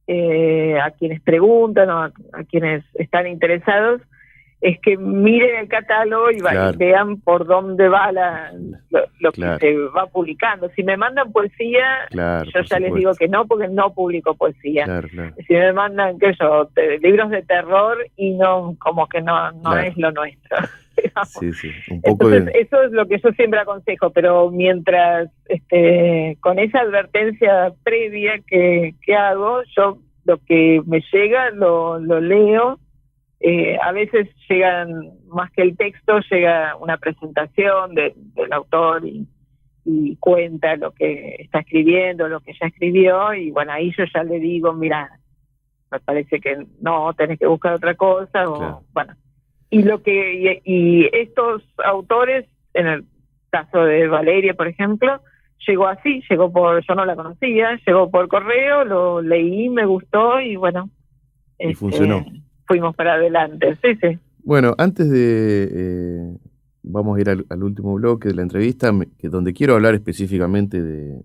a quienes preguntan o a quienes están interesados es que miren el catálogo y vean por dónde va lo que se va publicando. Si me mandan poesía, yo ya les digo que no, porque no publico poesía. Si me mandan, libros de terror, y no, como que no es lo nuestro. Sí, un poco. Entonces, eso es lo que yo siempre aconsejo, pero mientras con esa advertencia previa que hago, yo lo que me llega lo leo. A veces llegan, más que el texto, llega una presentación del autor y cuenta lo que está escribiendo, lo que ya escribió, y bueno, ahí yo ya le digo, mira, me parece que no, tenés que buscar otra cosa, o bueno. Y estos autores, en el caso de Valeria, por ejemplo, llegó yo no la conocía, llegó por correo, lo leí, me gustó y bueno. Y funcionó. Fuimos para adelante, sí. Bueno, antes de... vamos a ir al último bloque de la entrevista, donde quiero hablar específicamente de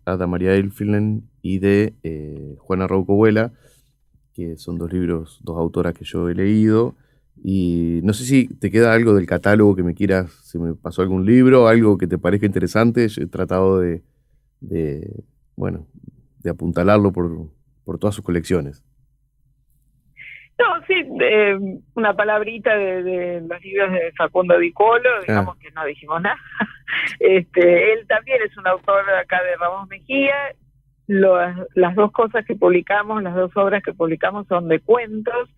Ada María Elfling y de Juana Rouco-Huela, que son dos autoras que yo he leído. Y no sé si te queda algo del catálogo que si me pasó algún libro, algo que te parezca interesante. Yo he tratado de apuntalarlo por todas sus colecciones. No, sí, una palabrita de los libros de Facundo Di Colo, digamos que no dijimos nada. Él también es un autor acá de Ramos Mejía. Las dos cosas que publicamos, las dos obras que publicamos son de cuentos.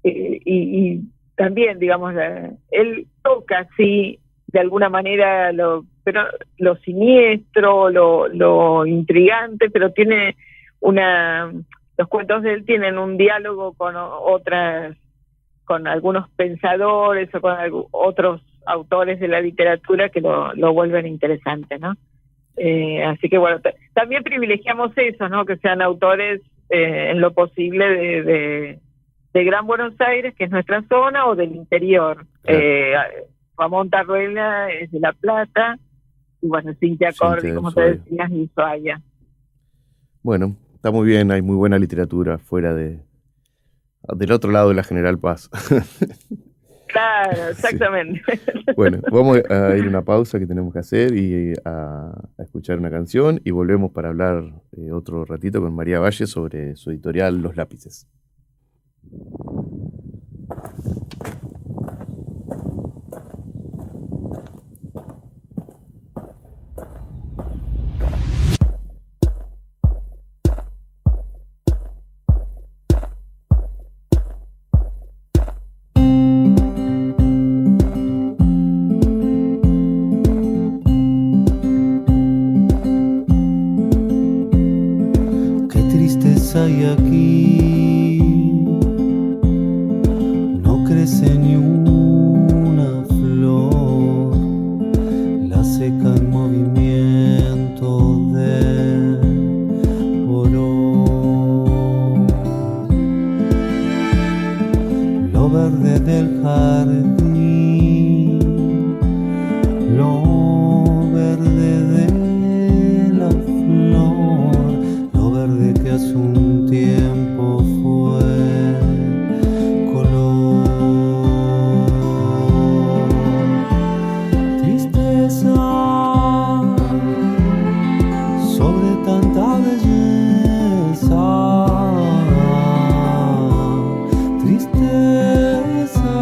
Y también, digamos, él toca, sí, de alguna manera lo siniestro, lo intrigante, pero tiene los cuentos de él tienen un diálogo con algunos pensadores o con otros autores de la literatura que lo vuelven interesante, ¿no? Así que bueno, también privilegiamos eso, ¿no? Que sean autores en lo posible de Gran Buenos Aires, que es nuestra zona, o del interior. Ramón Tarruela es de La Plata, y bueno, Cintia Cordi, como te decías, de Ushuaia. Bueno, está muy bien, hay muy buena literatura fuera del otro lado de la General Paz. Claro, exactamente. Sí. Bueno, vamos a ir a una pausa que tenemos que hacer y a escuchar una canción, y volvemos para hablar otro ratito con María Valle sobre su editorial Los Lápices. Hay aquí, no crece ni una flor, la seca en movimiento del oro, lo verde del jardín, lo verde de la flor, lo verde que hace un tiempo fue color. Tristeza sobre tanta belleza, tristeza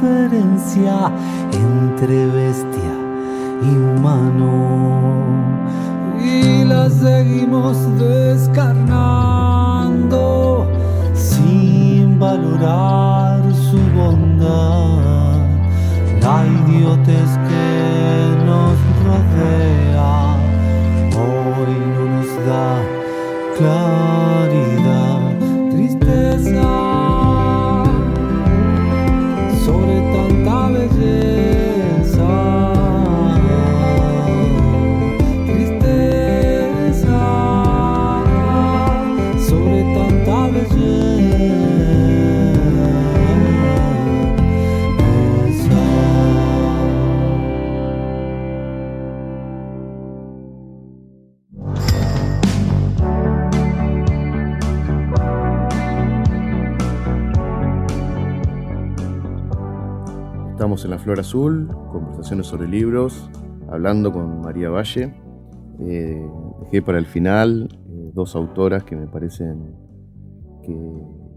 diferencia entre bestia y humano, y la seguimos descarnando sin valorar su bondad. La idiotez que nos rodea hoy no nos da claridad, tristeza sobre tanta belleza, tristeza sobre tanta belleza. Estamos en La Flor Azul, conversaciones sobre libros, hablando con María Valle. Dejé para el final dos autoras que me parecen que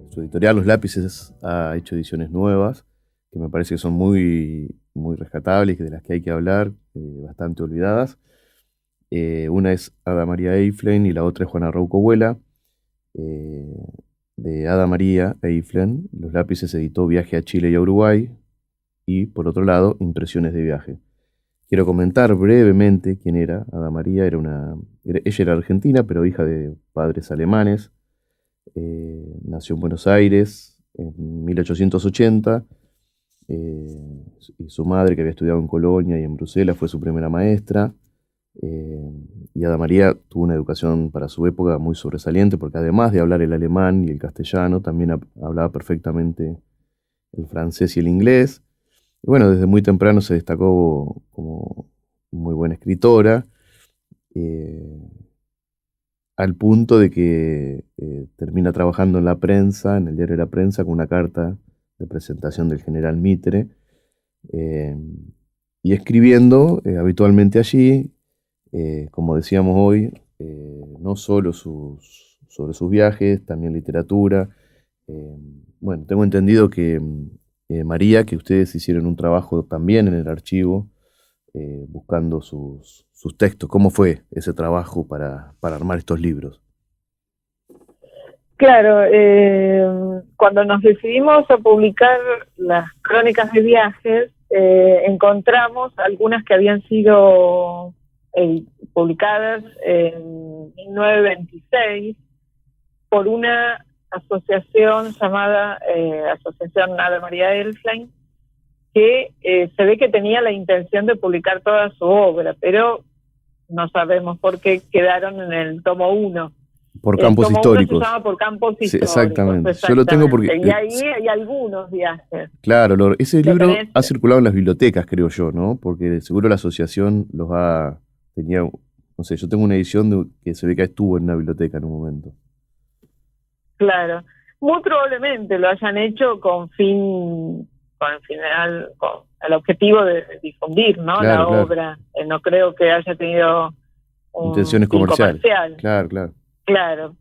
su editorial Los Lápices ha hecho ediciones nuevas, que me parece que son muy, muy rescatables, de las que hay que hablar, bastante olvidadas. Una es Ada María Eyflen y la otra es Juana Rouco Huela. De Ada María Eyflen, Los Lápices editó Viaje a Chile y a Uruguay, y por otro lado, Impresiones de viaje. Quiero comentar brevemente quién era Ada María. Ella era argentina, pero hija de padres alemanes. Nació en Buenos Aires en 1880. Y su madre, que había estudiado en Colonia y en Bruselas, fue su primera maestra. Y Ada María tuvo una educación para su época muy sobresaliente, porque además de hablar el alemán y el castellano, también hablaba perfectamente el francés y el inglés. Y bueno, desde muy temprano se destacó como muy buena escritora, al punto de que termina trabajando en la prensa, en el diario La Prensa, con una carta de presentación del general Mitre, y escribiendo habitualmente allí, como decíamos hoy, no solo sobre sus viajes, también literatura. Bueno, tengo entendido que María, que ustedes hicieron un trabajo también en el archivo, buscando sus textos. ¿Cómo fue ese trabajo para armar estos libros? Claro, cuando nos decidimos a publicar las crónicas de viajes, encontramos algunas que habían sido publicadas en 1926 por una asociación llamada Asociación Ada María Eyflen, que se ve que tenía la intención de publicar toda su obra, pero no sabemos por qué quedaron en el tomo 1. Por campos históricos. Se llama por campos históricos. Sí, exactamente. Yo lo tengo porque... Y ahí hay algunos viajes. Claro, ese libro ha circulado en las bibliotecas, creo yo, ¿no? Porque seguro la asociación tenía, no sé, yo tengo una edición que se ve que estuvo en una biblioteca en un momento. Claro, muy probablemente lo hayan hecho con el objetivo de difundir, ¿no? Claro, la obra. No creo que haya tenido intenciones comerciales. Claro.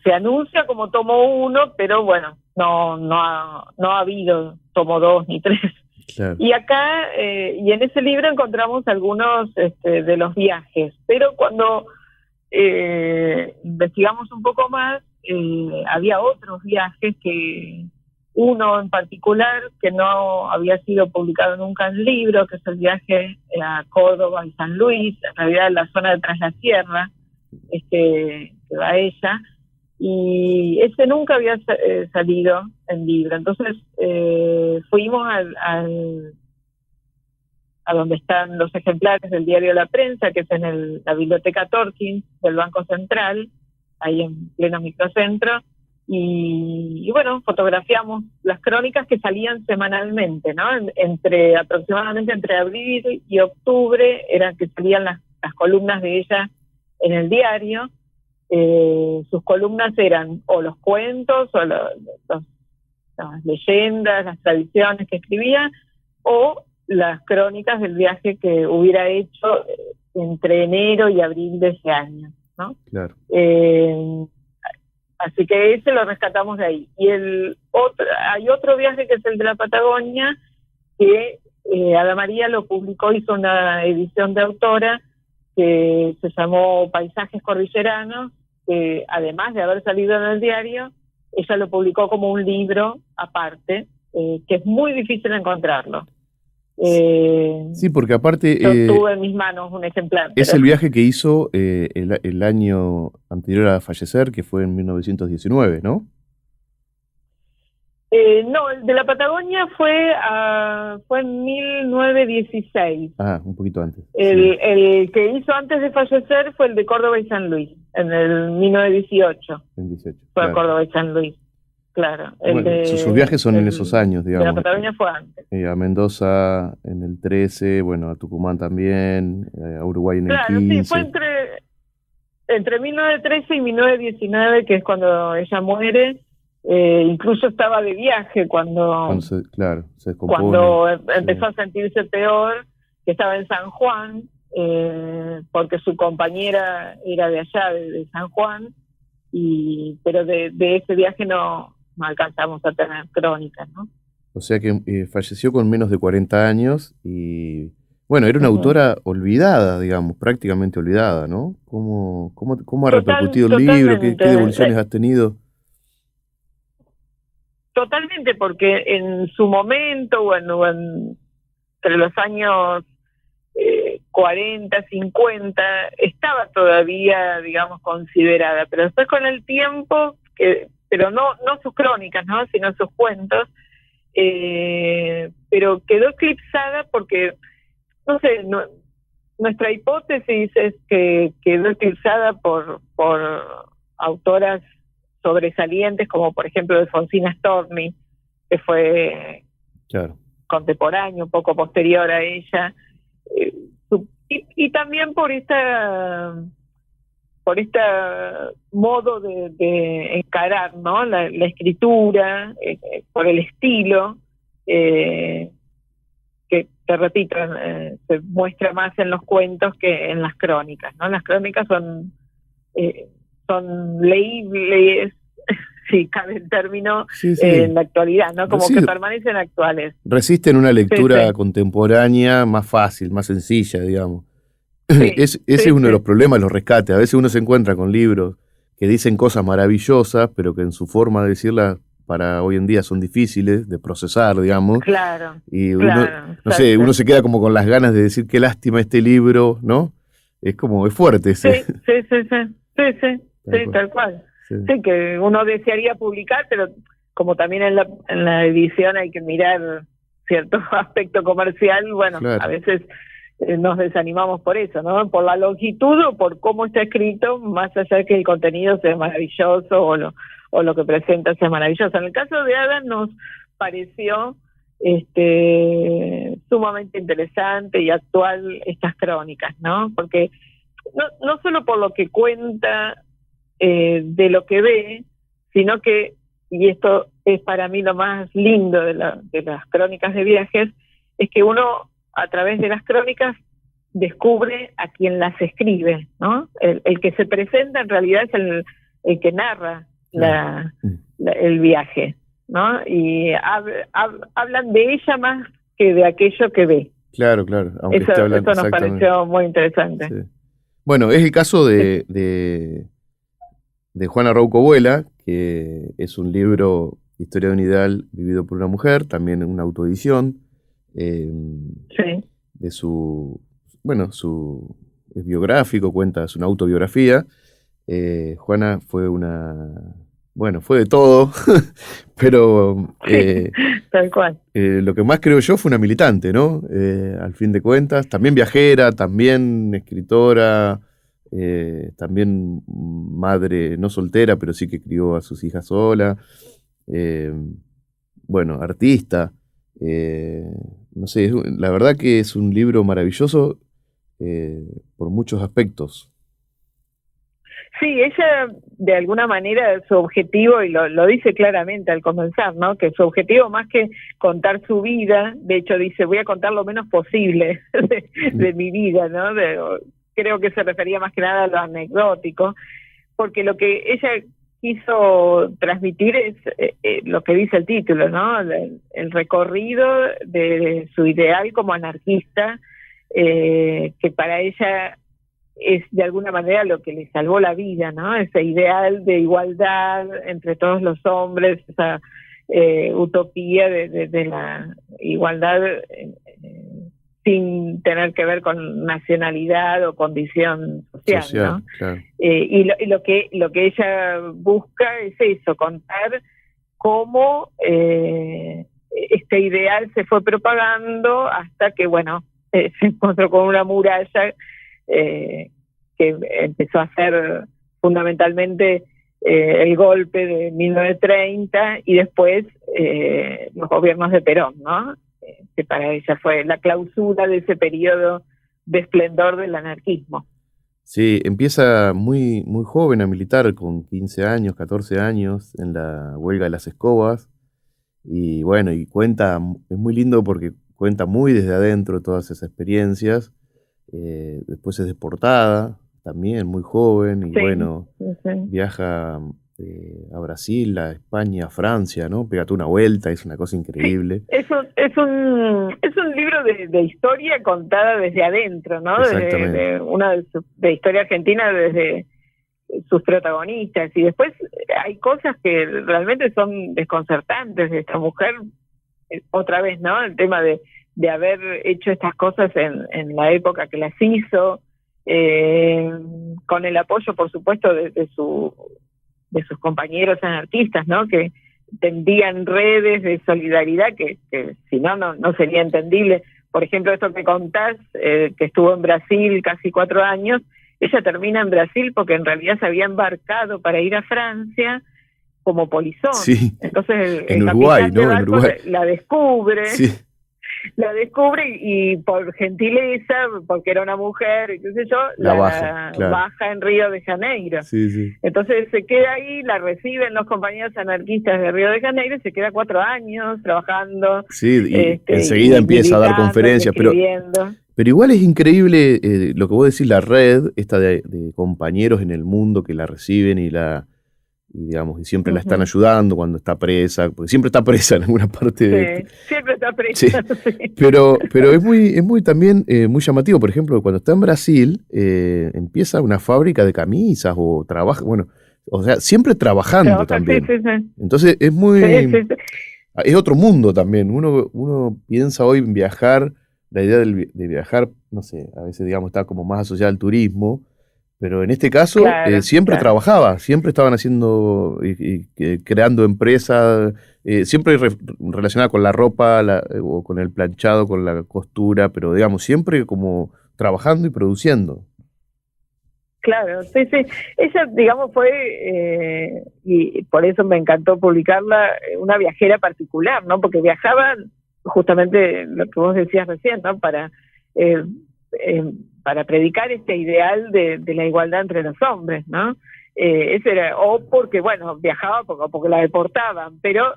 Se anuncia como tomo 1, pero bueno, no ha habido tomo 2 ni 3. Claro. Y acá, y en ese libro encontramos algunos de los viajes, pero cuando investigamos un poco más, había otros viajes, que uno en particular que no había sido publicado nunca en libro, que es el viaje a Córdoba y San Luis, en realidad en la zona de Tras la Sierra, que va ella, y ese nunca había salido en libro. Entonces fuimos a donde están los ejemplares del diario La Prensa, que es en la biblioteca Torkins del Banco Central, ahí en pleno microcentro, y bueno, fotografiamos las crónicas que salían semanalmente, ¿no? Aproximadamente entre abril y octubre eran que salían las columnas de ella en el diario. Sus columnas eran o los cuentos o las leyendas, las tradiciones que escribía, o las crónicas del viaje que hubiera hecho entre enero y abril de ese año, ¿no? Claro. Así que ese lo rescatamos de ahí. Y hay otro viaje que es el de la Patagonia, que Ada María lo publicó, hizo una edición de autora que se llamó Paisajes Cordilleranos, que además de haber salido en el diario, ella lo publicó como un libro aparte, que es muy difícil encontrarlo. Sí, porque aparte Yo tuve en mis manos un ejemplar. es el viaje que hizo el año anterior a fallecer, que fue en 1919, ¿no? No, el de la Patagonia fue en 1916. Ah, un poquito antes. El que hizo antes de fallecer fue el de Córdoba y San Luis, en el 1918. En 18, Fue claro. a Córdoba y San Luis, claro. Bueno, sus viajes son en esos años, digamos. De la Patagonia fue antes. A Mendoza en el 13, bueno, a Tucumán también, a Uruguay en el 15. Sí, fue entre 1913 y 1919, que es cuando ella muere. Incluso estaba de viaje cuando se descompone. Cuando empezó a sentirse peor, que estaba en San Juan, porque su compañera era de allá, de San Juan, pero de ese viaje no alcanzamos a tener crónicas, ¿no? O sea que falleció con menos de 40 años y, bueno, era una autora olvidada, digamos, prácticamente olvidada, ¿no? ¿Cómo ha repercutido el libro? ¿Qué devoluciones has tenido? Totalmente, porque en su momento, entre los años 40, 50, estaba todavía, digamos, considerada, pero después con el tiempo, pero no sus crónicas, ¿no?, sino sus cuentos, pero quedó eclipsada porque, no sé, nuestra hipótesis es que quedó eclipsada por autoras sobresalientes, como por ejemplo Alfonsina Storni, que fue contemporáneo, un poco posterior a ella, y también por esta modo de encarar, ¿no?, la escritura, por el estilo, que te repito, se muestra más en los cuentos que en las crónicas, ¿no? Las crónicas son leíbles, si cabe el término, en la actualidad, ¿no? Como que permanecen actuales. Resisten una lectura contemporánea más fácil, más sencilla, digamos. Ese es uno de los problemas, los rescates. A veces uno se encuentra con libros que dicen cosas maravillosas, pero que en su forma de decirlas para hoy en día son difíciles de procesar, digamos. Claro. Y uno, no sé, uno se queda como con las ganas de decir qué lástima este libro, ¿no? Es fuerte ese. Sí, tal cual. Sí, que uno desearía publicar, pero como también en la edición hay que mirar cierto aspecto comercial, bueno, a veces nos desanimamos por eso, ¿no? Por la longitud o por cómo está escrito, más allá de que el contenido sea maravilloso o lo que presenta sea maravilloso. En el caso de Ada nos pareció sumamente interesante y actual estas crónicas, ¿no? Porque no solo por lo que cuenta de lo que ve, sino que, y esto es para mí lo más lindo de las crónicas de viajes, es que uno a través de las crónicas descubre a quien las escribe, ¿no? El que se presenta en realidad es el que narra el viaje, ¿no? Y hablan de ella más que de aquello que ve. Claro, aunque eso nos pareció muy interesante. Sí. Bueno, es el caso de Juana Rouco Vuela, que es un libro, Historia de un ideal vivido por una mujer, también una autoedición, de es biográfico, es una autobiografía. Juana fue fue de todo, pero tal cual. Lo que más creo yo fue una militante, ¿no? Al fin de cuentas, también viajera, también escritora, también madre, no soltera, pero sí que crió a sus hijas sola, artista, no sé, la verdad que es un libro maravilloso por muchos aspectos. Sí, ella de alguna manera su objetivo, y lo dice claramente al comenzar, ¿no? Que su objetivo más que contar su vida, de hecho dice, voy a contar lo menos posible de mi vida, ¿no? Creo que se refería más que nada a lo anecdótico, porque lo que ella quiso transmitir es lo que dice el título, ¿no? El recorrido de su ideal como anarquista, que para ella es de alguna manera lo que le salvó la vida, ¿no? Ese ideal de igualdad entre todos los hombres, esa utopía de la igualdad sin tener que ver con nacionalidad o condición social, ¿no? Claro. Y lo que ella busca es eso, contar cómo este ideal se fue propagando hasta que, bueno, se encontró con una muralla que empezó a ser fundamentalmente el golpe de 1930 y después los gobiernos de Perón, ¿no? Que para ella fue la clausura de ese periodo de esplendor del anarquismo. Sí, empieza muy, muy joven a militar, con 15 años, 14 años, en la huelga de las escobas. Y bueno, y cuenta, es muy lindo porque cuenta muy desde adentro todas esas experiencias. Después es deportada, también muy joven, y Sí, bueno, sí. viaja a Brasil, a España, a Francia, ¿no? Pégate una vuelta, es una cosa increíble. Es un libro de historia contada desde adentro, ¿no? Exactamente. De historia argentina desde sus protagonistas. Y después hay cosas que realmente son desconcertantes de esta mujer. Otra vez, ¿no? El tema de haber hecho estas cosas en la época que las hizo, con el apoyo, por supuesto, de sus compañeros anarquistas, ¿no? Que tendían redes de solidaridad que si no sería entendible. Por ejemplo, esto que contás, que estuvo en Brasil casi 4 años, ella termina en Brasil porque en realidad se había embarcado para ir a Francia como polizón. Sí, Entonces el en Uruguay, capitán de ¿no? En barco Uruguay. la descubre. Sí, La descubre y por gentileza, porque era una mujer, y qué sé yo, la baja, claro. baja en Río de Janeiro. Sí, sí. Entonces se queda ahí, la reciben los compañeros anarquistas de Río de Janeiro y se queda 4 años trabajando. Sí, y enseguida empieza a dar conferencias, pero igual es increíble lo que vos decís, la red esta de compañeros en el mundo que la reciben y digamos, y siempre la están ayudando cuando está presa, porque siempre está presa en alguna parte. Sí, siempre está presa. Sí. Sí. Pero es muy también muy llamativo. Por ejemplo, cuando está en Brasil, empieza una fábrica de camisas o trabaja, bueno, o sea, siempre trabajando también. Sí. Entonces es muy... Sí. Es otro mundo también. Uno piensa hoy en viajar, la idea de viajar, no sé, a veces digamos está como más asociada al turismo, pero en este caso siempre trabajaba, siempre estaban haciendo y creando empresas, siempre relacionada con la ropa o con el planchado, con la costura, pero digamos siempre como trabajando y produciendo. Claro, sí. Ella, digamos, fue, y por eso me encantó publicarla, una viajera particular, ¿no? Porque viajaba justamente lo que vos decías recién, ¿no? Para predicar este ideal de la igualdad entre los hombres, ¿no? Ese era, o porque, bueno, viajaba porque la deportaban, pero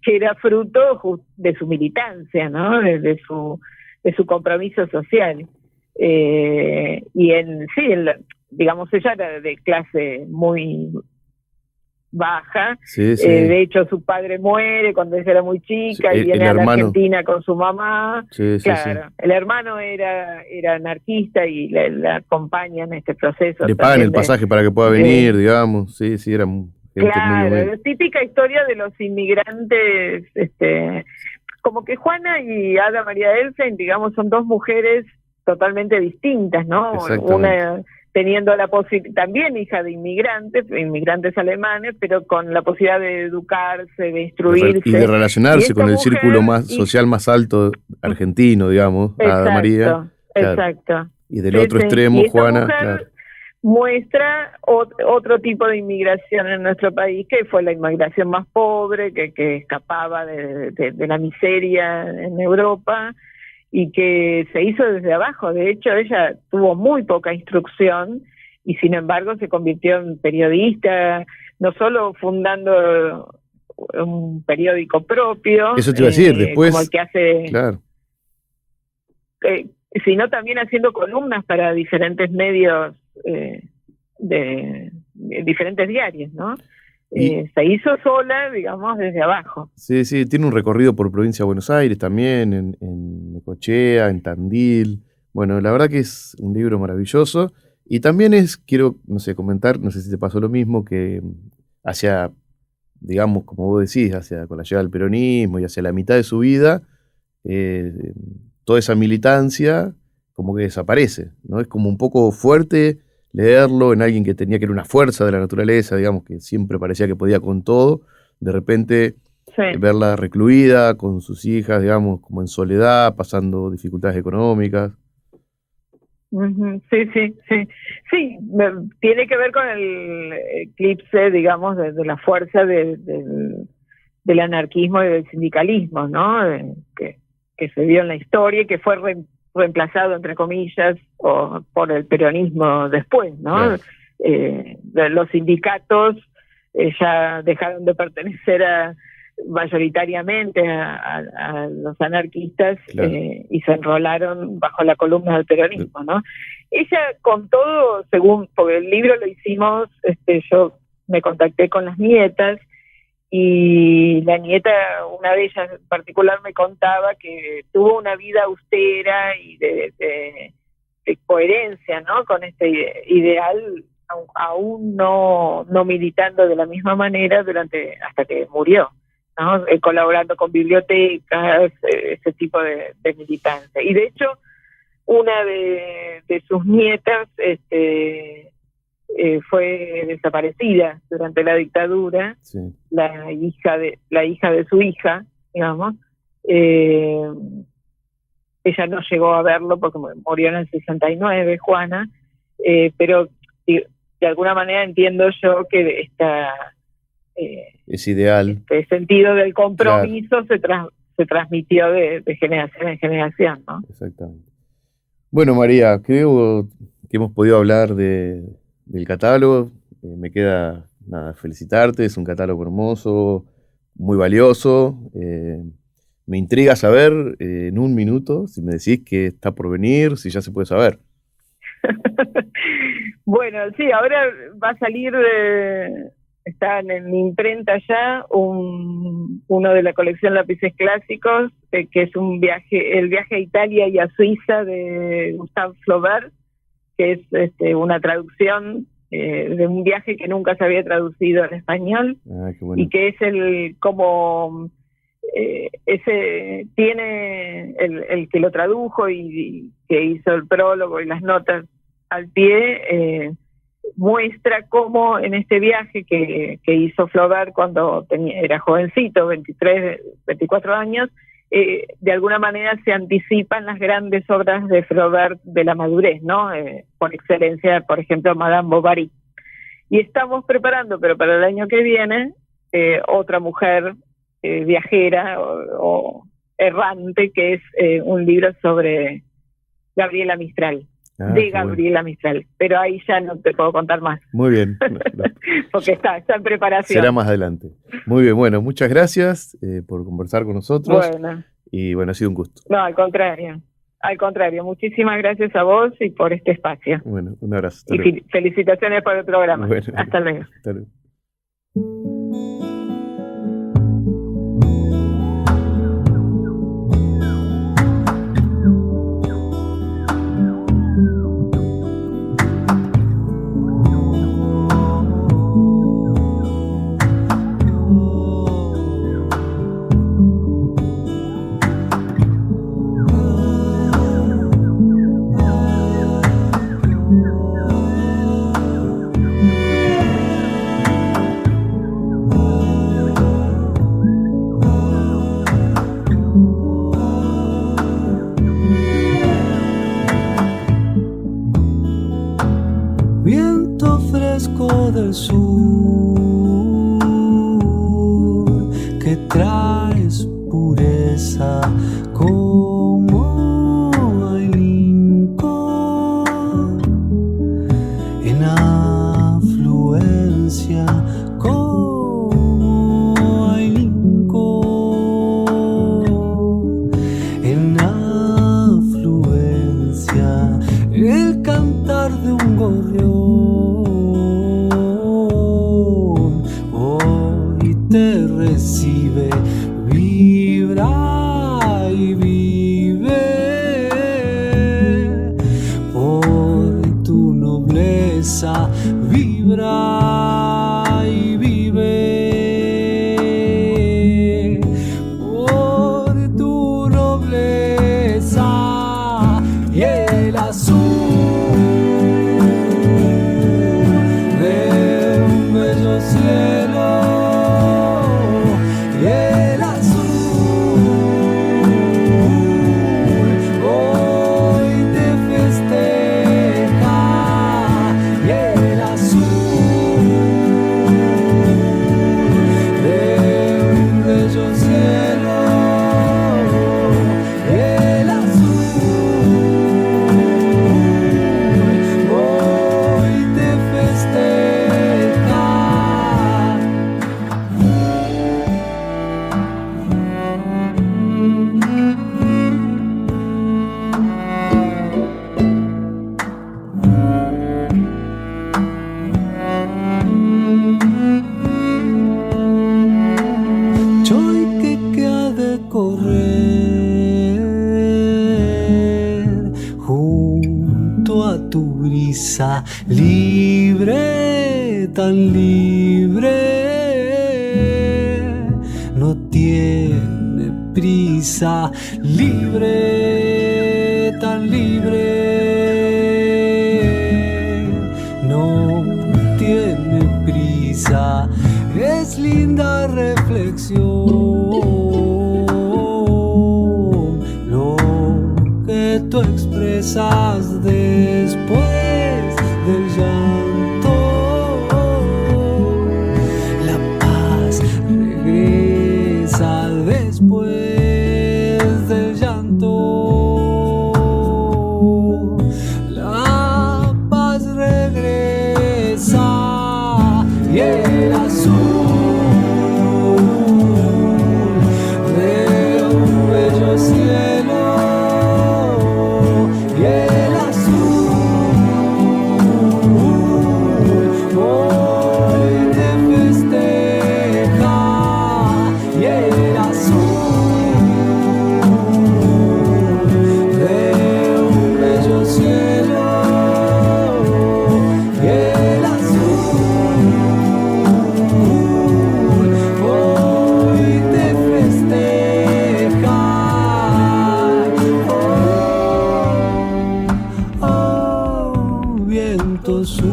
que era fruto de su militancia, ¿no? De su compromiso social. Digamos, ella era de clase muy baja. Sí. De hecho, su padre muere cuando ella era muy chica y viene a la Argentina con su mamá. Claro. El hermano era anarquista y la acompaña en este proceso. Le pagan el pasaje para que pueda venir, digamos. Sí, era gente claro, muy... la típica historia de los inmigrantes, como que Juana y Ada María Elsen, digamos, son 2 mujeres totalmente distintas, ¿no? Una teniendo la posibilidad, también hija de inmigrantes alemanes, pero con la posibilidad de educarse, de instruirse. Y de relacionarse con el círculo social más alto argentino, digamos, Ada María. Exacto. Claro. Y del otro extremo, Juana. Claro. Muestra otro tipo de inmigración en nuestro país, que fue la inmigración más pobre, que escapaba de la miseria en Europa, y que se hizo desde abajo. De hecho, ella tuvo muy poca instrucción y sin embargo se convirtió en periodista, no solo fundando un periódico propio, eso te iba a decir, después, como el que hace, claro, sino también haciendo columnas para diferentes medios de diferentes diarios, ¿no? se hizo sola, digamos, desde abajo. Sí, sí, tiene un recorrido por provincia de Buenos Aires también, en Necochea, en Tandil. Bueno, la verdad que es un libro maravilloso. Y también quiero, no sé, comentar, no sé si te pasó lo mismo, que hacia, digamos, como vos decís, con la llegada del peronismo y hacia la mitad de su vida, eh, toda esa militancia como que desaparece, ¿no? Es como un poco fuerte leerlo en alguien que tenía que era una fuerza de la naturaleza, digamos, que siempre parecía que podía con todo, de repente Sí. verla recluida con sus hijas, digamos, como en soledad, pasando dificultades económicas. Ujú, sí, sí, sí. Sí, tiene que ver con el eclipse, digamos, de la fuerza del anarquismo y del sindicalismo, ¿no? Que se dio en la historia y que fue reemplazado, entre comillas, por el peronismo después, ¿no? Claro. Los sindicatos ya dejaron de pertenecer mayoritariamente a los anarquistas, Claro. y se enrolaron bajo la columna del peronismo, ¿no? Ella, con todo, porque el libro lo hicimos, yo me contacté con las nietas, y la nieta, una de ellas en particular, me contaba que tuvo una vida austera y de coherencia, ¿no? Con este ideal, aún no militando de la misma manera hasta que murió, ¿no? Colaborando con bibliotecas, ese tipo de militancia. Y de hecho, una de sus nietas fue desaparecida durante la dictadura, Sí. la hija de su hija, digamos. Ella no llegó a verlo porque murió en el 69, Juana, pero de alguna manera entiendo yo que Es ideal. este sentido del compromiso se transmitió de generación en generación, ¿no? Exactamente. Bueno, María, creo que hemos podido hablar del catálogo. Me queda nada, felicitarte, es un catálogo hermoso, muy valioso. Me intriga saber en un minuto si me decís que está por venir, si ya se puede saber. Bueno, sí, ahora va a salir, están en mi imprenta ya, uno de la colección Lápices Clásicos, que es el viaje a Italia y a Suiza de Gustave Flaubert, que es una traducción de un viaje que nunca se había traducido en español. Ah, qué bueno. Y que es tiene el que lo tradujo y que hizo el prólogo y las notas al pie, muestra cómo en este viaje que hizo Flaubert cuando era jovencito, 23, 24 años, de alguna manera se anticipan las grandes obras de Flaubert de la madurez, ¿no? Por excelencia, por ejemplo, Madame Bovary. Y estamos preparando, pero para el año que viene, otra mujer viajera o errante, que es un libro sobre Gabriela Mistral, Gabriela Mistral. Pero ahí ya no te puedo contar más. Muy bien. Porque está en preparación. Será más adelante. Muy bien, bueno, muchas gracias por conversar con nosotros. Bueno. Y bueno, ha sido un gusto. No, al contrario. Al contrario, muchísimas gracias a vos y por este espacio. Bueno, un abrazo. Y felicitaciones por el programa. Bueno, hasta luego. Hasta luego. Viento fresco del sur que traes pureza como el Lincoln en afluencia como el Lincoln en afluencia el cantar de un gorrión. Oh, prisa, libre, tan libre, no tiene prisa, libre, tan libre, no tiene prisa, es linda reflexión lo que tú expresas después del llanto. La paz regresa después del llanto. La paz regresa y el azul de un bello cielo. Y el azul hoy te festeja. Y el azul de un bello cielo. Y el azul hoy te festeja. Viento sur,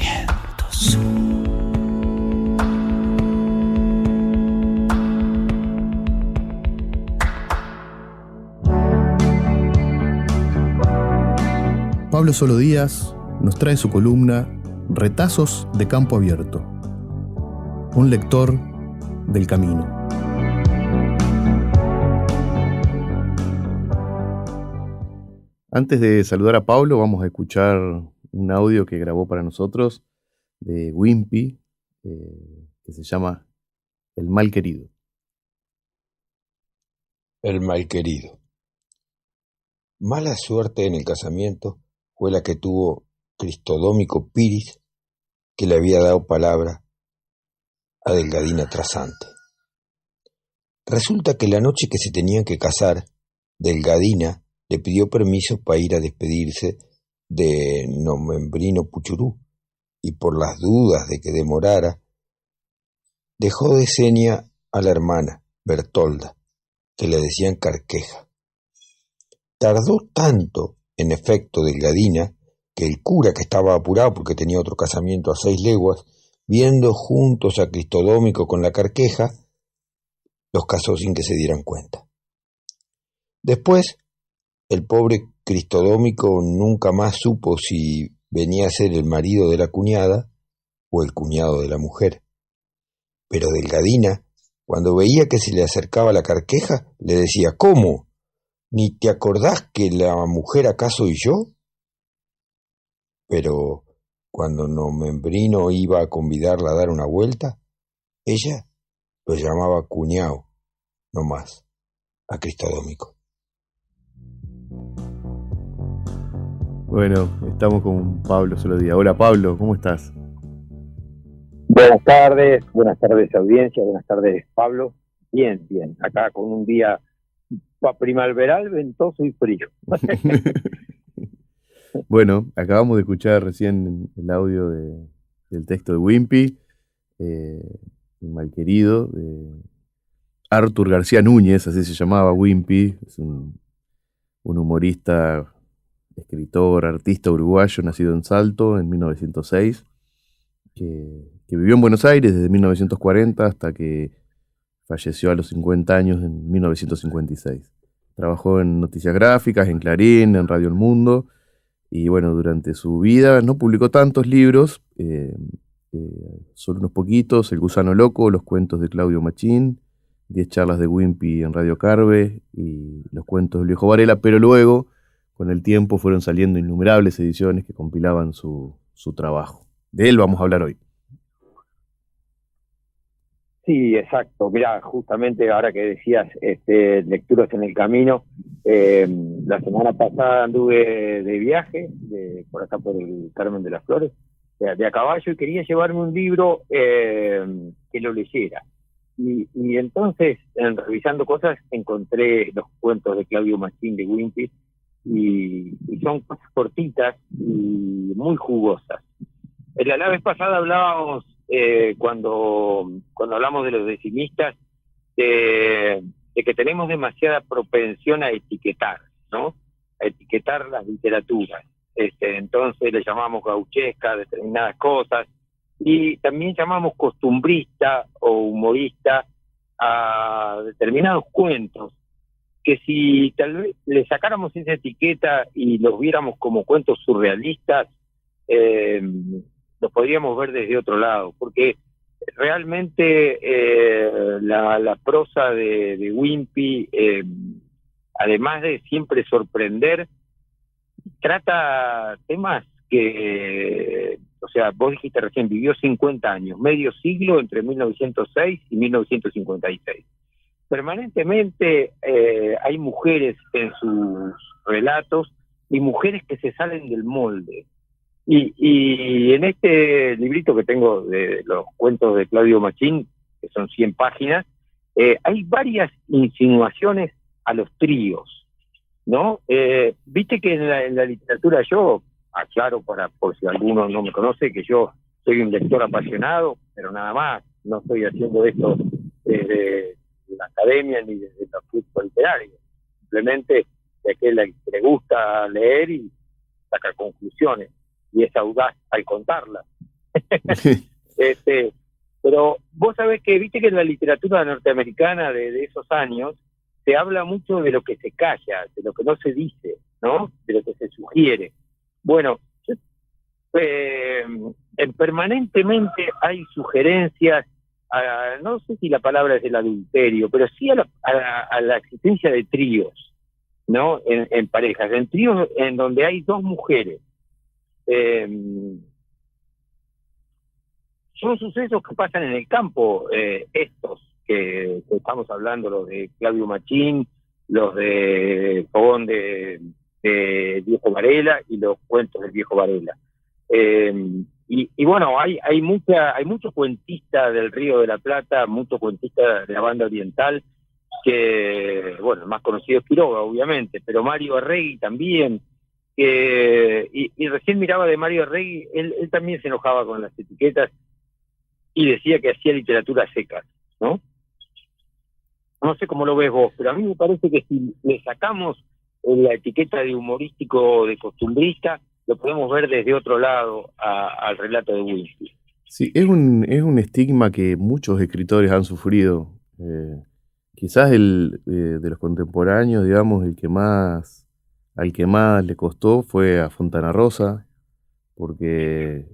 viento sur. Pablo Solo Díaz nos trae su columna Retazos de Campo Abierto. Un lector del camino. Antes de saludar a Pablo, vamos a escuchar un audio que grabó para nosotros de Wimpy, que se llama El Mal Querido. El malquerido. Mala suerte en el casamiento fue la que tuvo Cristodómico Piris, que le había dado palabra a Delgadina Trasante. Resulta que la noche que se tenían que casar, Delgadina le pidió permiso para ir a despedirse de Nomembrino Puchurú, y por las dudas de que demorara, dejó de seña a la hermana, Bertolda, que le decían Carqueja. Tardó tanto, en efecto, Delgadina, que el cura, que estaba apurado porque tenía otro casamiento a 6 leguas, viendo juntos a Cristodómico con la Carqueja, los casó sin que se dieran cuenta. Después, el pobre Cristodómico nunca más supo si venía a ser el marido de la cuñada o el cuñado de la mujer. Pero Delgadina, cuando veía que se le acercaba la Carqueja, le decía: ¿cómo? ¿Ni te acordás que la mujer acá soy yo? Pero cuando Nomembrino iba a convidarla a dar una vuelta, ella lo llamaba cuñao, no más, a Cristodómico. Bueno, estamos con Pablo Solo Díaz. Hola Pablo, ¿cómo estás? Buenas tardes audiencia, buenas tardes Pablo. Bien, acá con un día primaveral, ventoso y frío. Bueno, acabamos de escuchar recién el audio del texto de Wimpy, El Malquerido, de Artur García Núñez, así se llamaba Wimpy. Es un humorista, escritor, artista uruguayo, nacido en Salto en 1906, que vivió en Buenos Aires desde 1940 hasta que falleció a los 50 años en 1956. Trabajó en Noticias Gráficas, en Clarín, en Radio El Mundo, y bueno, durante su vida no publicó tantos libros, solo unos poquitos: El Gusano Loco, Los Cuentos de Claudio Machín, 10 charlas de Wimpy en Radio Carve y Los Cuentos del Viejo Varela, pero luego, con el tiempo, fueron saliendo innumerables ediciones que compilaban su trabajo. De él vamos a hablar hoy. Sí, exacto. Mirá, justamente ahora que decías lecturas en el camino, la semana pasada anduve de viaje por acá por el Carmen de las Flores, de a caballo, y quería llevarme un libro que lo leyera. Y entonces, revisando cosas, encontré los cuentos de Claudio Machín de Wimpy, y son cosas cortitas y muy jugosas. La vez pasada hablábamos, cuando hablamos de los decimistas, de que tenemos demasiada propensión a etiquetar, ¿no? A etiquetar las literaturas. Entonces le llamamos gauchesca a determinadas cosas, y también llamamos costumbrista o humorista a determinados cuentos, que si tal vez le sacáramos esa etiqueta y los viéramos como cuentos surrealistas, los podríamos ver desde otro lado, porque realmente la prosa de Wimpy, además de siempre sorprender, trata temas que, o sea, vos dijiste recién, vivió 50 años, medio siglo entre 1906 y 1956. Permanentemente hay mujeres en sus relatos, y mujeres que se salen del molde. Y en este librito que tengo de los cuentos de Claudio Machín, que son 100 páginas, hay varias insinuaciones a los tríos, ¿no? Viste que en la literatura, yo aclaro por si alguno no me conoce, que yo soy un lector apasionado, pero nada más, no estoy haciendo esto desde la academia ni desde los críticos literarios, simplemente de aquel que le gusta leer y sacar conclusiones, y es audaz al contarlas. Pero vos sabés que, viste que en la literatura norteamericana de esos años se habla mucho de lo que se calla, de lo que no se dice, ¿no? De lo que se sugiere. Bueno, permanentemente hay sugerencias, no sé si la palabra es el adulterio, pero sí a la existencia de tríos, ¿no? En parejas, en tríos en donde hay dos mujeres. Son sucesos que pasan en el campo, estos que estamos hablando, los de Claudio Machín, los de Fogón de Viejo Varela y los cuentos del Viejo Varela. Y bueno, hay muchos cuentistas del Río de la Plata, muchos cuentistas de la banda oriental, que, bueno, el más conocido es Quiroga, obviamente, pero Mario Arregui también. Y recién miraba de Mario Arregui, él también se enojaba con las etiquetas y decía que hacía literatura seca, ¿no? No sé cómo lo ves vos, pero a mí me parece que si le sacamos la etiqueta de humorístico o de costumbrista, lo podemos ver desde otro lado al relato de Wimpy. Sí, es un estigma que muchos escritores han sufrido. Quizás de los contemporáneos, digamos, al que más le costó fue a Fontana Rosa, porque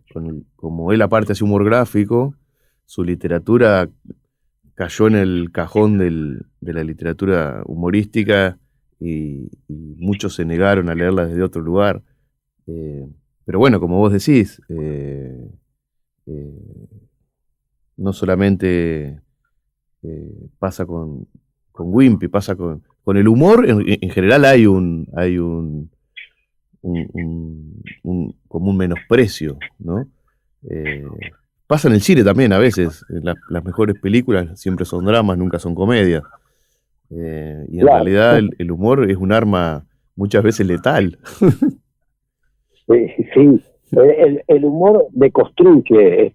como él aparte hace humor gráfico, su literatura cayó en el cajón de la literatura humorística, y muchos se negaron a leerla desde otro lugar. Pero bueno, como vos decís, no solamente pasa con Wimpy, pasa con el humor. En general hay como un menosprecio, ¿no? Pasa en el cine también a veces. Las mejores películas siempre son dramas, nunca son comedias. Y en realidad el humor es un arma muchas veces letal. Sí, el humor deconstruye.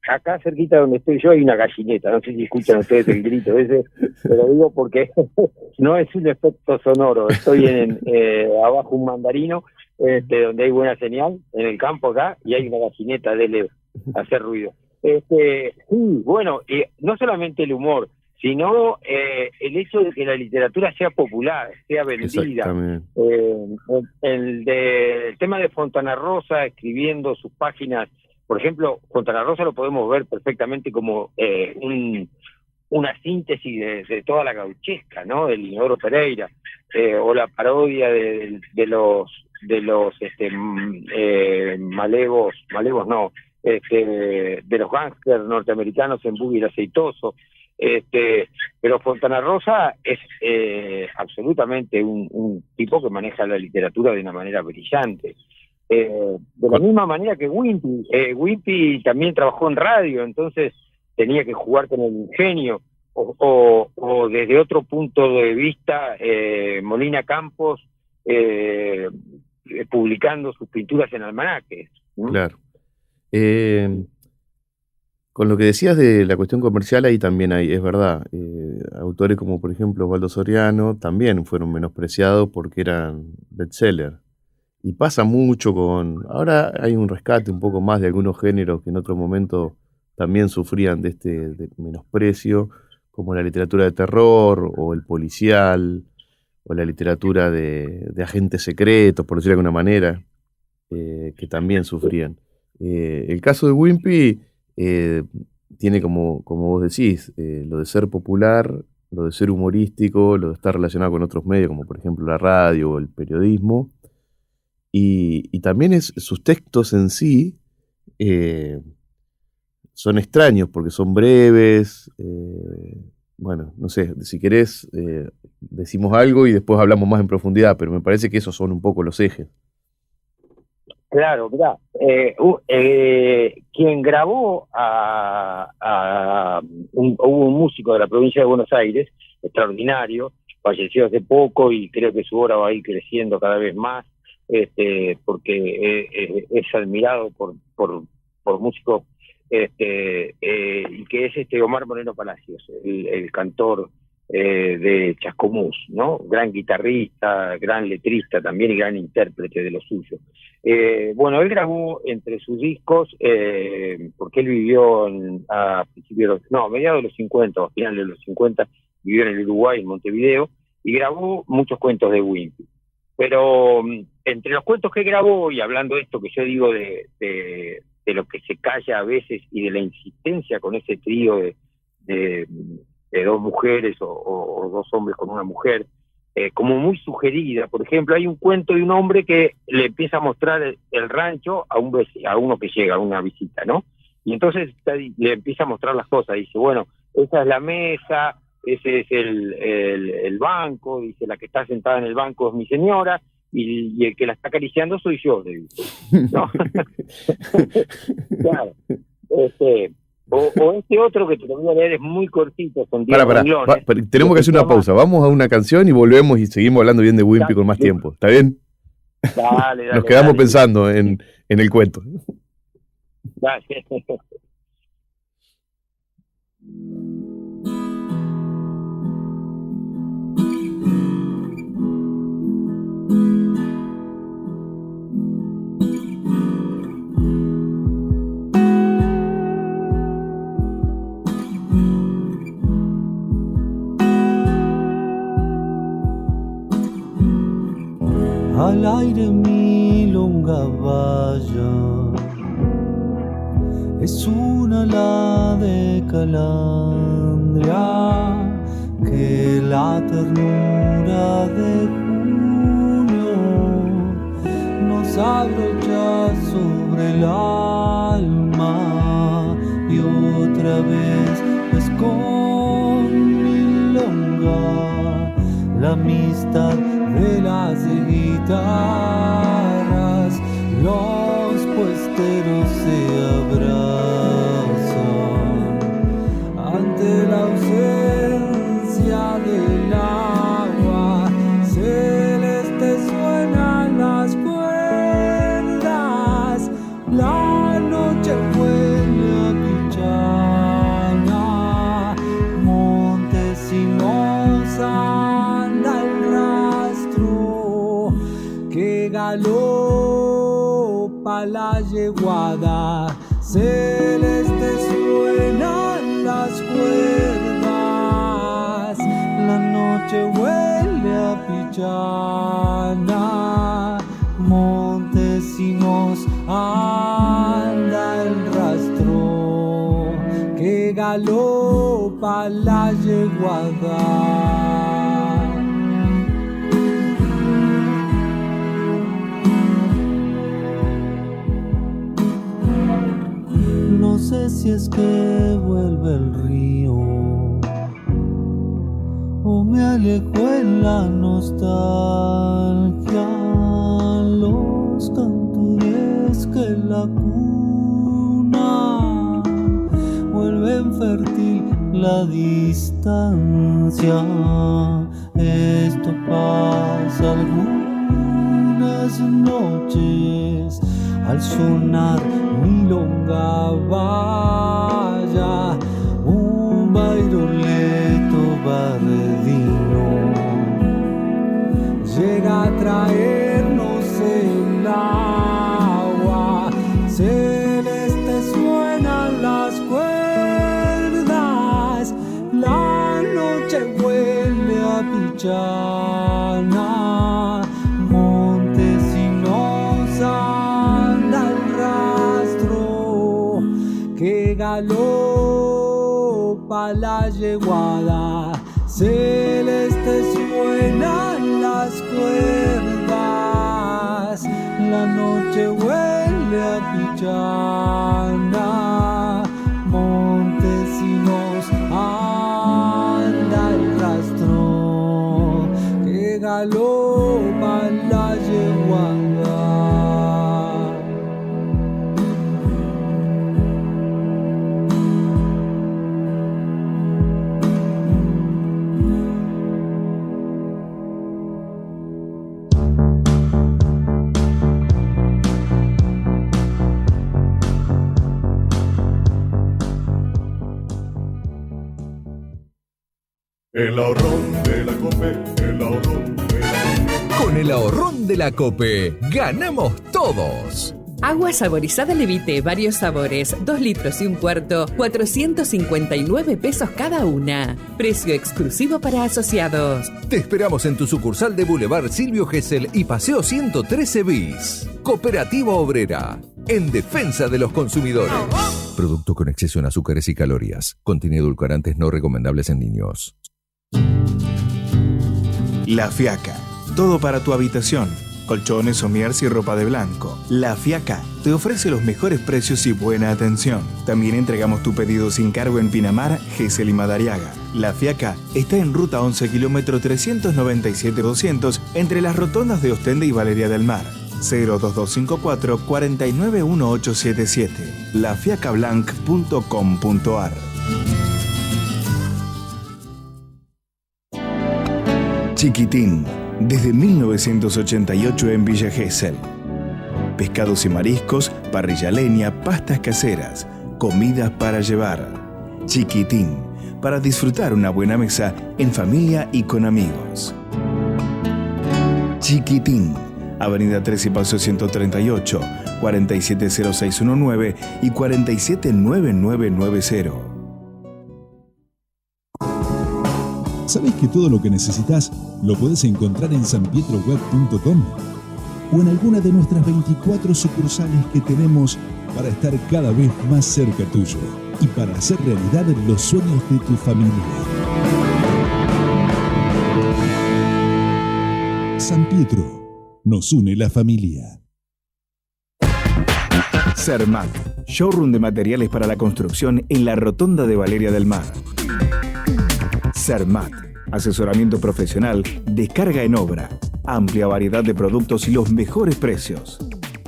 Acá cerquita donde estoy yo hay una gallineta, no sé si escuchan ustedes el grito ese, pero digo porque no es un efecto sonoro. Estoy abajo un mandarino, donde hay buena señal, en el campo acá, y hay una gallineta de hacer ruido. Sí, bueno, no solamente el humor, sino el hecho de que la literatura sea popular, sea vendida. El tema de Fontana Rosa escribiendo sus páginas, por ejemplo, Fontana Rosa lo podemos ver perfectamente como una síntesis de toda la gauchesca, ¿no? El Inodoro Pereira, o la parodia de los malevos no, de los gángsters norteamericanos en Boogie el Aceitoso. Pero Fontana Rosa es absolutamente un tipo que maneja la literatura de una manera brillante. De la misma manera que Wimpy. Wimpy también trabajó en radio, entonces tenía que jugar con el ingenio. o desde otro punto de vista, Molina Campos publicando sus pinturas en almanaques. Claro. Con lo que decías de la cuestión comercial, ahí también hay, es verdad, autores como por ejemplo Osvaldo Soriano también fueron menospreciados porque eran bestsellers. Y pasa mucho ahora hay un rescate un poco más de algunos géneros que en otro momento también sufrían de menosprecio, como la literatura de terror, o el policial, o la literatura de agentes secretos, por decirlo de alguna manera, que también sufrían. El caso de Wimpy tiene como vos decís, lo de ser popular, lo de ser humorístico, lo de estar relacionado con otros medios, como por ejemplo la radio o el periodismo, y también sus textos en sí son extraños porque son breves. Bueno, no sé, si querés decimos algo y después hablamos más en profundidad, pero me parece que esos son un poco los ejes. Claro, mirá, quien grabó hubo un músico de la provincia de Buenos Aires, extraordinario, falleció hace poco y creo que su obra va a ir creciendo cada vez más, porque es admirado por músicos, y que es Omar Moreno Palacios, el cantor de Chascomús, ¿no? Gran guitarrista, gran letrista también y gran intérprete de lo suyo. Bueno, él grabó entre sus discos, porque él vivió a mediados de los 50, o a finales de los 50, vivió en el Uruguay, en Montevideo, y grabó muchos cuentos de Wimpy. Pero entre los cuentos que grabó, y hablando de esto que yo digo de lo que se calla a veces y de la insistencia con ese trío de dos mujeres o dos hombres con una mujer, como muy sugerida. Por ejemplo, hay un cuento de un hombre que le empieza a mostrar el rancho a uno que llega a una visita, ¿no? Y entonces le empieza a mostrar las cosas, dice, bueno, esa es la mesa, ese es el banco, dice, la que está sentada en el banco es mi señora, y el que la está acariciando soy yo, le dice, ¿no? Claro. O este otro que te lo voy a leer es muy cortito, con 10 renglones. Tenemos que hacer una pausa. Vamos a una canción y volvemos y seguimos hablando bien de Wimpy con más tiempo. ¿Está bien? Dale, Nos quedamos pensando en el cuento. Dale. Al aire milonga vaya, es una ala de calandria que la ternura de junio nos abrocha sobre el alma, y otra vez es con milonga la amistad de las guitarras, los puesteros se abrazan ante la ausencia del agua. Celeste suenan las cuerdas, la noche huele a pichana, Montesinos anda el rastro que galopa la yeguada. Celeste suenan las cuerdas, la noche huele a pichana, Montesinos anda el rastro que galopa la yeguada. No sé si es que vuelve el río o me alejo en la nostalgia, los cantores que la cuna vuelven fértil la distancia. Esto pasa algunas noches al sonar milonga vaya, un bailoleto bardino llega a traernos el agua. Celeste suenan las cuerdas, la noche huele a pichana, Montesinos anda el rastro que galopa la yeguada. Celeste suenan las cuerdas, la noche huele a pichana, Montesinos anda el rastro que galopa la yeguada. El ahorrón de la COPE, el ahorrón de la COPE. Con el ahorrón de la COPE, ganamos todos. Agua saborizada Levite, varios sabores, 2 litros y un cuarto, 459 pesos cada una. Precio exclusivo para asociados. Te esperamos en tu sucursal de Boulevard Silvio Gesell y Paseo 113 bis. Cooperativa Obrera, en defensa de los consumidores. Producto con exceso en azúcares y calorías. Contiene edulcorantes no recomendables en niños. La Fiaca. Todo para tu habitación. Colchones, somiers y ropa de blanco. La Fiaca te ofrece los mejores precios y buena atención. También entregamos tu pedido sin cargo en Pinamar, Gesell y Madariaga. La Fiaca está en ruta 11, kilómetro 397-200, entre las rotondas de Ostende y Valeria del Mar. 02254 491877. lafiacablanc.com.ar. Chiquitín, desde 1988 en Villa Gesell. Pescados y mariscos, parrilla leña, pastas caseras, comidas para llevar. Chiquitín, para disfrutar una buena mesa en familia y con amigos. Chiquitín, Avenida 3 y Paso 138, 470619 y 479990. ¿Sabés que todo lo que necesitas lo podés encontrar en sanpietroweb.com? O en alguna de nuestras 24 sucursales que tenemos para estar cada vez más cerca tuyo y para hacer realidad los sueños de tu familia. San Pietro, nos une la familia. Sermat, showroom de materiales para la construcción en la Rotonda de Valeria del Mar. Sermat, asesoramiento profesional, descarga en obra, amplia variedad de productos y los mejores precios.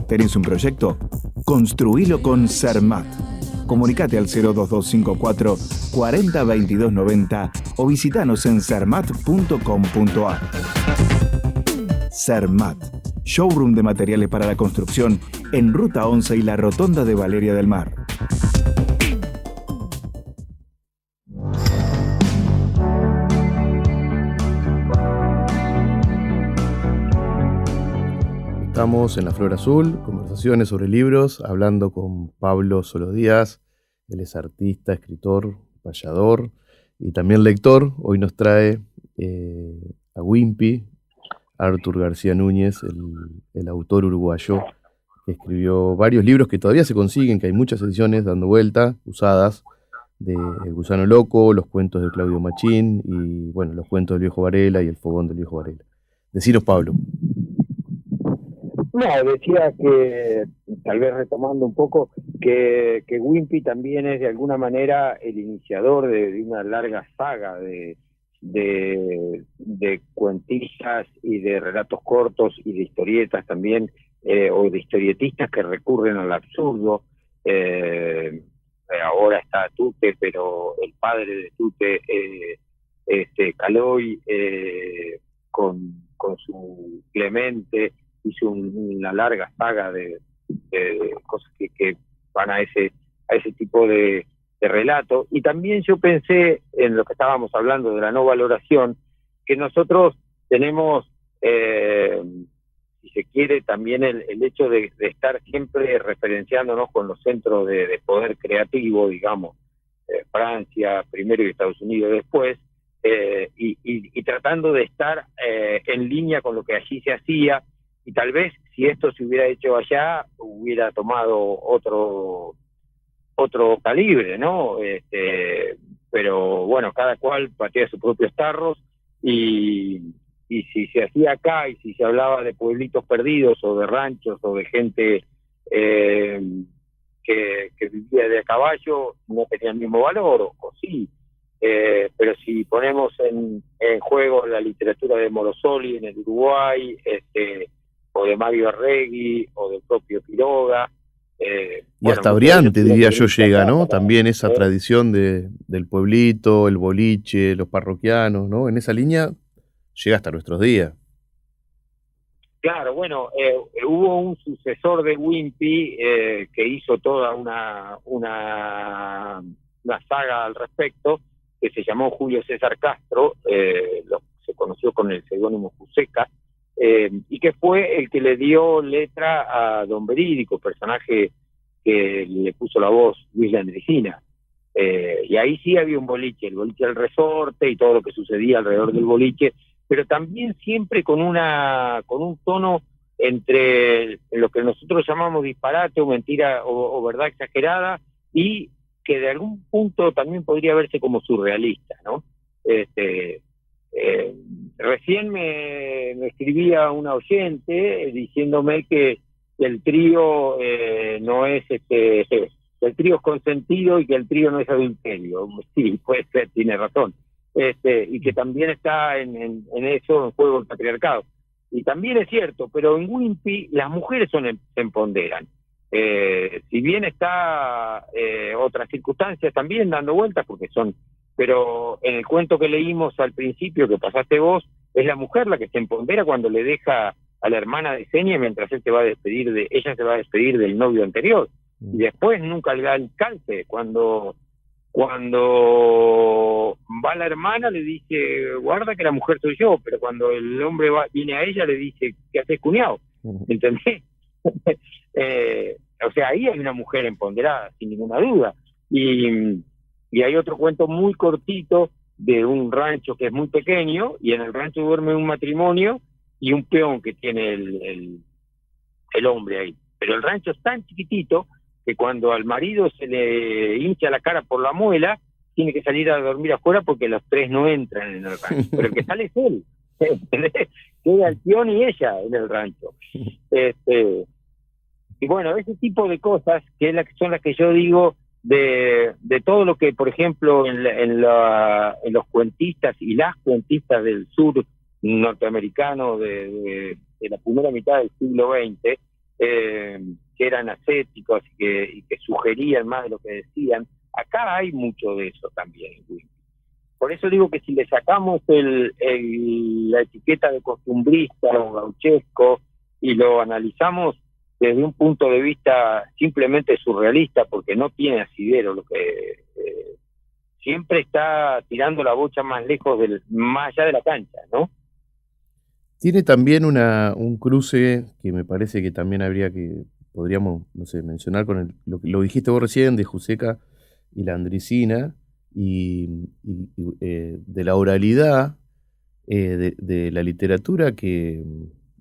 ¿Tenés un proyecto? Construílo con Sermat. Comunicate al 02254 40 22 90 o visitanos en sermat.com.ar. Sermat, showroom de materiales para la construcción en Ruta 11 y la Rotonda de Valeria del Mar. Estamos en La Flor Azul, conversaciones sobre libros, hablando con Pablo Solodíaz. Él es artista, escritor, payador y también lector. Hoy nos trae a Wimpy, Artur García Núñez, el autor uruguayo, que escribió varios libros que todavía se consiguen, que hay muchas ediciones dando vuelta, usadas, de El Gusano Loco, los cuentos de Claudio Machín y, bueno, los cuentos del Viejo Varela y El Fogón del Viejo Varela. Deciros, Pablo. No, decía que, tal vez retomando un poco, que Wimpy también es de alguna manera el iniciador de una larga saga de cuentistas y de relatos cortos y de historietas también, o de historietistas que recurren al absurdo. ahora está Tute, pero el padre de Tute, Caloy, con su Clemente, hizo una larga saga de cosas que van a ese tipo de relato. Y también yo pensé en lo que estábamos hablando de la no valoración, que nosotros tenemos, si se quiere, también el hecho de estar siempre referenciándonos con los centros de poder creativo, digamos, Francia primero y Estados Unidos después, y tratando de estar en línea con lo que allí se hacía, y tal vez si esto se hubiera hecho allá hubiera tomado otro calibre, ¿no? Pero bueno, cada cual patea sus propios tarros, y si se hacía acá y si se hablaba de pueblitos perdidos o de ranchos o de gente que vivía de a caballo, no tenía el mismo valor, o sí. Pero si ponemos en juego la literatura de Morosoli en el Uruguay, o de Mario Arregui, o del propio Quiroga, y hasta Briante, diría yo, llega, ¿no? También esa tradición del pueblito, el boliche, los parroquianos, ¿no? En esa línea llega hasta nuestros días. Claro, bueno, hubo un sucesor de Wimpy que hizo toda una saga al respecto, que se llamó Julio César Castro, se conoció con el seudónimo Juseca, y que fue el que le dio letra a Don Verídico, personaje que le puso la voz Luis Landricina. Y ahí sí había un boliche, el boliche del Resorte y todo lo que sucedía alrededor del boliche, pero también siempre con un tono entre lo que nosotros llamamos disparate o mentira o verdad exagerada, y que de algún punto también podría verse como surrealista, ¿no? Recién me escribía una oyente diciéndome que el trío no es el trío es consentido y que el trío no es adulterio. Sí, puede ser, tiene razón. Y que también está en eso en juego el patriarcado. Y también es cierto, pero en Wimpy las mujeres se empoderan. Si bien está otras circunstancias también dando vueltas, pero en el cuento que leímos al principio, que pasaste vos, es la mujer la que se empodera cuando le deja a la hermana de seña mientras ella se va a despedir del novio anterior, y después nunca le da el calce. Cuando va la hermana le dice, guarda que la mujer soy yo, pero cuando el hombre viene a ella le dice, ¿qué haces, cuñado? ¿Entendés? O sea, ahí hay una mujer empoderada, sin ninguna duda. Y hay otro cuento muy cortito de un rancho que es muy pequeño, y en el rancho duerme un matrimonio y un peón que tiene el hombre ahí. Pero el rancho es tan chiquitito que cuando al marido se le hincha la cara por la muela, tiene que salir a dormir afuera porque los tres no entran en el rancho. Pero el que sale es él. Queda el peón y ella en el rancho. Y bueno, ese tipo de cosas son las que yo digo de todo lo que, por ejemplo, en los cuentistas y las cuentistas del sur norteamericano de la primera mitad del siglo XX, que eran ascéticos y que sugerían más de lo que decían. Acá hay mucho de eso también. Por eso digo que si le sacamos la etiqueta de costumbrista o gauchesco y lo analizamos desde un punto de vista simplemente surrealista, porque no tiene asidero, lo que siempre está tirando la bocha más lejos, más allá de la cancha, ¿no? Tiene también un cruce que me parece que también podríamos, no sé, mencionar con lo dijiste vos recién, de Juseca y Landricina, y de la oralidad, de la literatura, que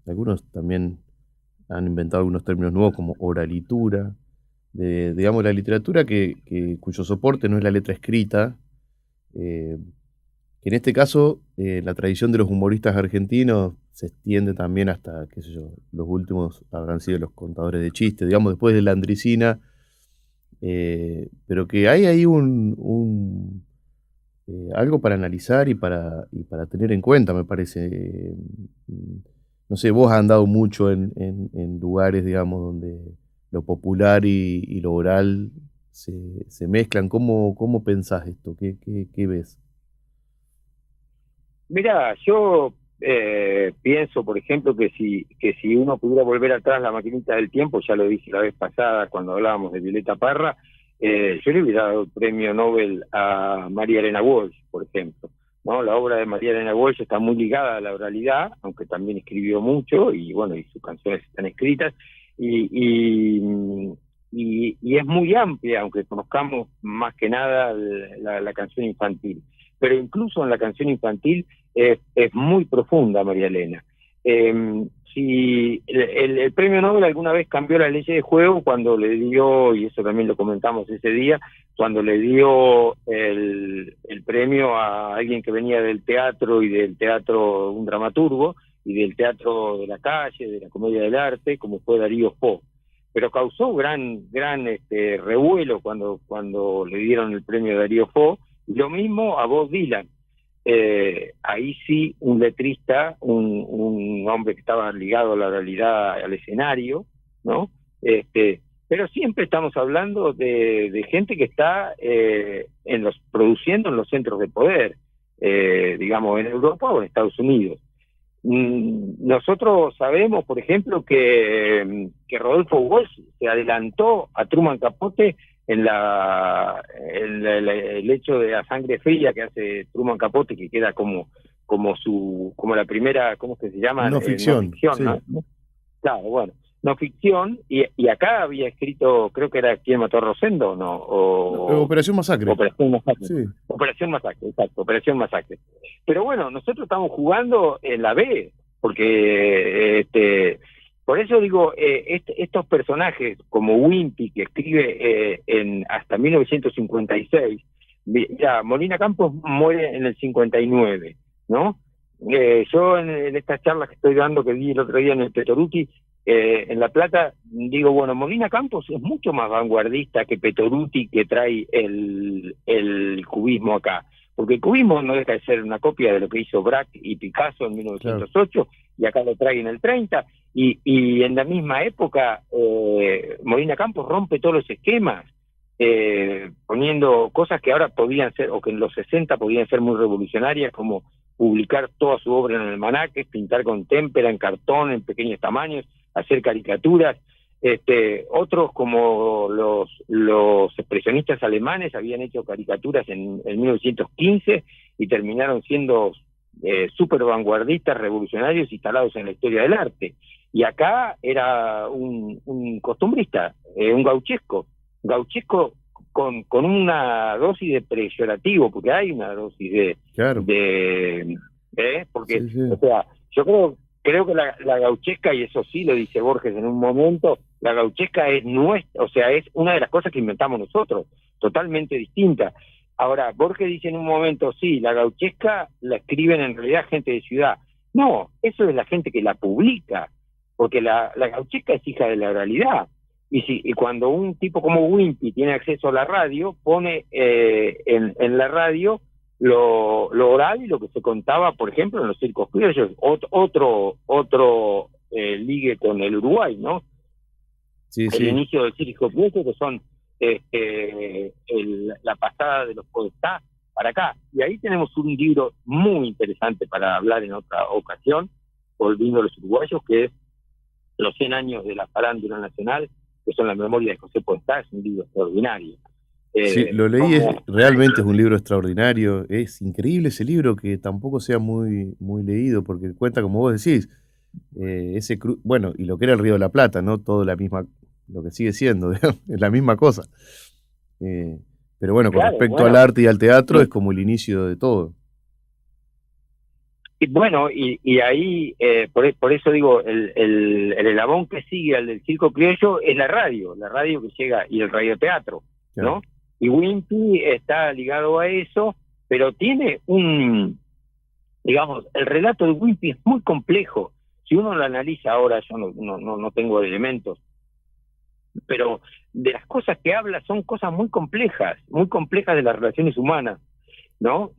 algunos también han inventado algunos términos nuevos como oralitura, digamos, la literatura cuyo soporte no es la letra escrita, que en este caso la tradición de los humoristas argentinos se extiende también hasta, qué sé yo, los últimos habrán sido los contadores de chistes, digamos, después de Landricina, pero que hay ahí algo para analizar y para tener en cuenta, me parece. No sé, vos has andado mucho en lugares, digamos, donde lo popular y lo oral se mezclan. ¿Cómo pensás esto? ¿Qué ves? Mira, yo pienso, por ejemplo, que si uno pudiera volver atrás la maquinita del tiempo, ya lo dije la vez pasada cuando hablábamos de Violeta Parra, yo le hubiera dado el premio Nobel a María Elena Walsh, por ejemplo. ¿No? La obra de María Elena Walsh está muy ligada a la oralidad, aunque también escribió mucho, y bueno, y sus canciones están escritas, y es muy amplia, aunque conozcamos más que nada la canción infantil. Pero incluso en la canción infantil es muy profunda María Elena. Si el premio Nobel alguna vez cambió las leyes de juego cuando le dio, y eso también lo comentamos ese día, cuando le dio el premio a alguien que venía del teatro, y del teatro, un dramaturgo, y del teatro de la calle, de la comedia del arte, como fue Darío Fo. Pero causó gran revuelo cuando le dieron el premio a Darío Fo, y lo mismo a Bob Dylan. Ahí sí, un letrista, un hombre que estaba ligado a la realidad, al escenario, ¿no? Pero siempre estamos hablando de gente que está produciendo en los centros de poder, digamos, en Europa o en Estados Unidos. Nosotros sabemos, por ejemplo, que Rodolfo Walsh se adelantó a Truman Capote en el hecho de La Sangre Fría que hace Truman Capote, que queda como la primera, ¿cómo es que se llama? No ficción, no ficción, sí. ¿no? Claro, bueno, no ficción, y acá había escrito, creo que era ¿Quién mató a Rosendo? ¿No? Operación Masacre. Operación Masacre. Sí. Operación Masacre, exacto, Operación Masacre. Pero bueno, nosotros estamos jugando en la B, porque por eso digo, estos personajes como Wimpy, que escribe hasta 1956, ya, Molina Campos muere en el 59, ¿no? Yo en estas charlas que estoy dando, que vi el otro día en el Petoruti, en La Plata, digo, bueno, Molina Campos es mucho más vanguardista que Petoruti, que trae el cubismo acá. Porque el cubismo no deja de ser una copia de lo que hizo Braque y Picasso en 1908, claro. Y acá lo trae en el 30, y en la misma época Molina Campos rompe todos los esquemas, poniendo cosas que ahora podían ser, o que en los 60 podían ser muy revolucionarias, como publicar toda su obra en almanaques, pintar con témpera, en cartón, en pequeños tamaños, hacer caricaturas. Otros, como los expresionistas alemanes, habían hecho caricaturas en 1915 y terminaron siendo súper vanguardistas, revolucionarios, instalados en la historia del arte. Y acá era un costumbrista, un gauchesco con una dosis de peyorativo, porque hay una dosis de... Claro. Porque, sí. O sea, yo creo que la gauchesca, y eso sí lo dice Borges en un momento, la gauchesca es nuestra, o sea, es una de las cosas que inventamos nosotros, totalmente distinta. Ahora, Borges dice en un momento, sí, la gauchesca la escriben en realidad gente de ciudad. No, eso es la gente que la publica, porque la gauchesca es hija de la realidad. Y cuando un tipo como Wimpy tiene acceso a la radio, pone en la radio lo oral y lo que se contaba, por ejemplo, en los circos criollos, otro ligue con el Uruguay, ¿no? Sí, el inicio del circo criollo, que son la pasada de los podestá para acá. Y ahí tenemos un libro muy interesante para hablar en otra ocasión, volviendo a los uruguayos, que es Los 100 años de la farándula nacional, que son la memoria de José Podestá. Es un libro extraordinario. Sí, lo leí, realmente es un libro extraordinario. Es increíble ese libro, que tampoco sea muy leído, porque cuenta, como vos decís, bueno, y lo que era el Río de la Plata, ¿no? Todo lo que sigue siendo, digamos, es la misma cosa. Pero bueno, con respecto al arte y al teatro, es como el inicio de todo. Y bueno, y ahí, por eso digo, el eslabón que sigue al del circo criollo es la radio que llega, y el radioteatro, ¿no? Claro. Y Wimpy está ligado a eso, pero tiene digamos, el relato de Wimpy es muy complejo. Si uno lo analiza ahora, yo no tengo elementos, pero de las cosas que habla son cosas muy complejas de las relaciones humanas, ¿no?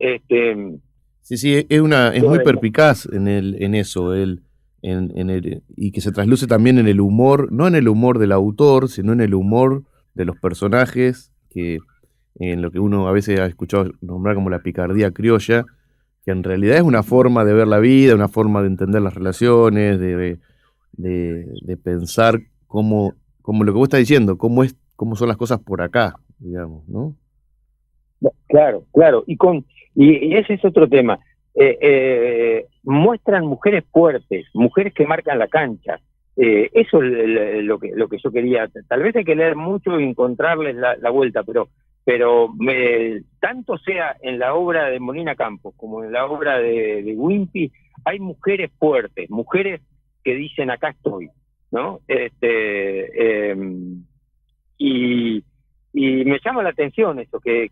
Sí, es muy perspicaz en eso, y que se trasluce también en el humor, no en el humor del autor, sino en el humor de los personajes que en lo que uno a veces ha escuchado nombrar como la picardía criolla, que en realidad es una forma de ver la vida, una forma de entender las relaciones, de pensar cómo lo que vos estás diciendo, cómo son las cosas por acá, digamos, ¿no? Claro, y ese es otro tema. Muestran mujeres fuertes, mujeres que marcan la cancha. Eso es lo que yo quería. Tal vez hay que leer mucho y encontrarles la vuelta, pero tanto sea en la obra de Molina Campos como en la obra de Wimpy, hay mujeres fuertes, mujeres que dicen acá estoy, ¿no? Y me llama la atención eso, que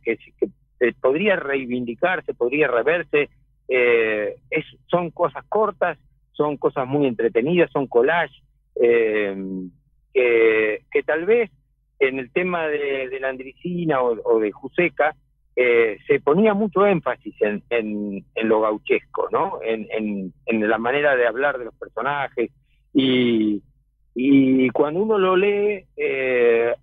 podría reivindicarse, podría reverse. Son cosas cortas, son cosas muy entretenidas, son collage, que tal vez en el tema de la Andricina o de Juseca se ponía mucho énfasis en lo gauchesco, ¿no? En la manera de hablar de los personajes, y cuando uno lo lee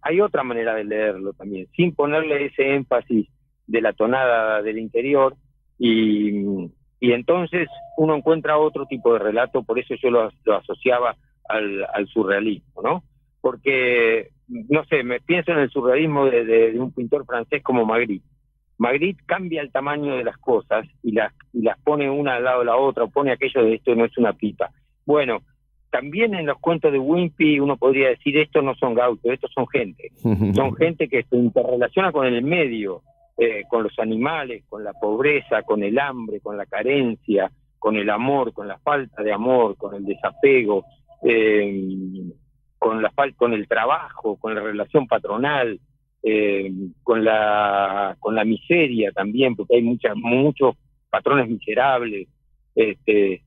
hay otra manera de leerlo también, sin ponerle ese énfasis de la tonada del interior, y entonces uno encuentra otro tipo de relato. Por eso yo lo asociaba al surrealismo, ¿no? Porque, no sé, me pienso en el surrealismo de un pintor francés como Magritte. Magritte cambia el tamaño de las cosas y las pone una al lado de la otra, o pone aquello de esto no es una pipa. Bueno, también en los cuentos de Wimpy uno podría decir, estos no son gauchos, estos son gente. Son gente que se interrelaciona con el medio, con los animales, con la pobreza, con el hambre, con la carencia, con el amor, con la falta de amor, con el desapego, con el trabajo, con la relación patronal, con la miseria también, porque hay muchos patrones miserables. Ayer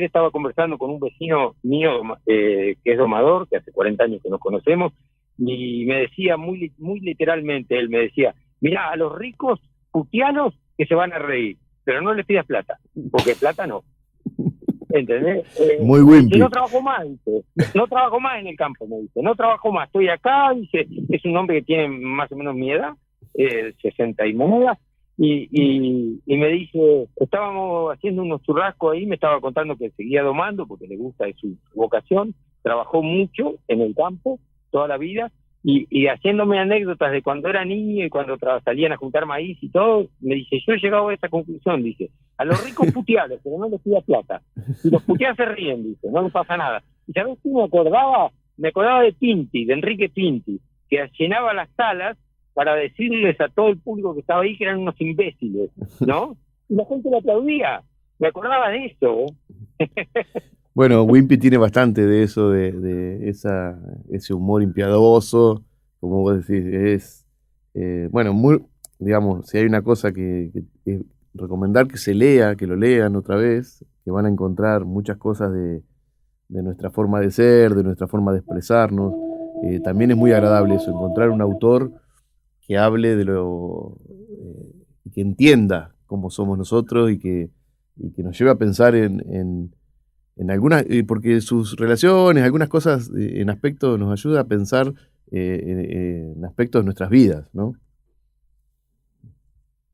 estaba conversando con un vecino mío que es domador, que hace 40 años que nos conocemos, y me decía muy literalmente, él me decía, mirá, a los ricos putianos que se van a reír, pero no les pidas plata, porque plata no. ¿Entendés? Muy Wimpy. No trabajo más, dice. No trabajo más en el campo, me dice. No trabajo más, estoy acá, dice. Es un hombre que tiene más o menos mi edad, 60 y moneda, y me dice, estábamos haciendo unos churrascos ahí, me estaba contando que seguía domando porque le gusta, es su vocación, trabajó mucho en el campo toda la vida, y haciéndome anécdotas de cuando era niño y cuando salían a juntar maíz y todo, me dice, yo he llegado a esa conclusión, dice, a los ricos puteados, pero no les pidas plata. Si los puteados se ríen, dice, no les pasa nada. Y ¿sabés qué me acordaba? Me acordaba de Pinti, de Enrique Pinti, que llenaba las salas para decirles a todo el público que estaba ahí que eran unos imbéciles, ¿no? Y la gente le aplaudía. Me acordaba de eso. Bueno, Wimpy tiene bastante de eso, de ese humor impiadoso, como vos decís, bueno, muy, digamos, si hay una cosa que recomendar que se lea, que lo lean otra vez, que van a encontrar muchas cosas de nuestra forma de ser, de nuestra forma de expresarnos. También es muy agradable eso, encontrar un autor que hable de que entienda cómo somos nosotros y que nos lleve a pensar en algunas, porque sus relaciones, algunas cosas en aspectos nos ayuda a pensar en aspectos de nuestras vidas, ¿no?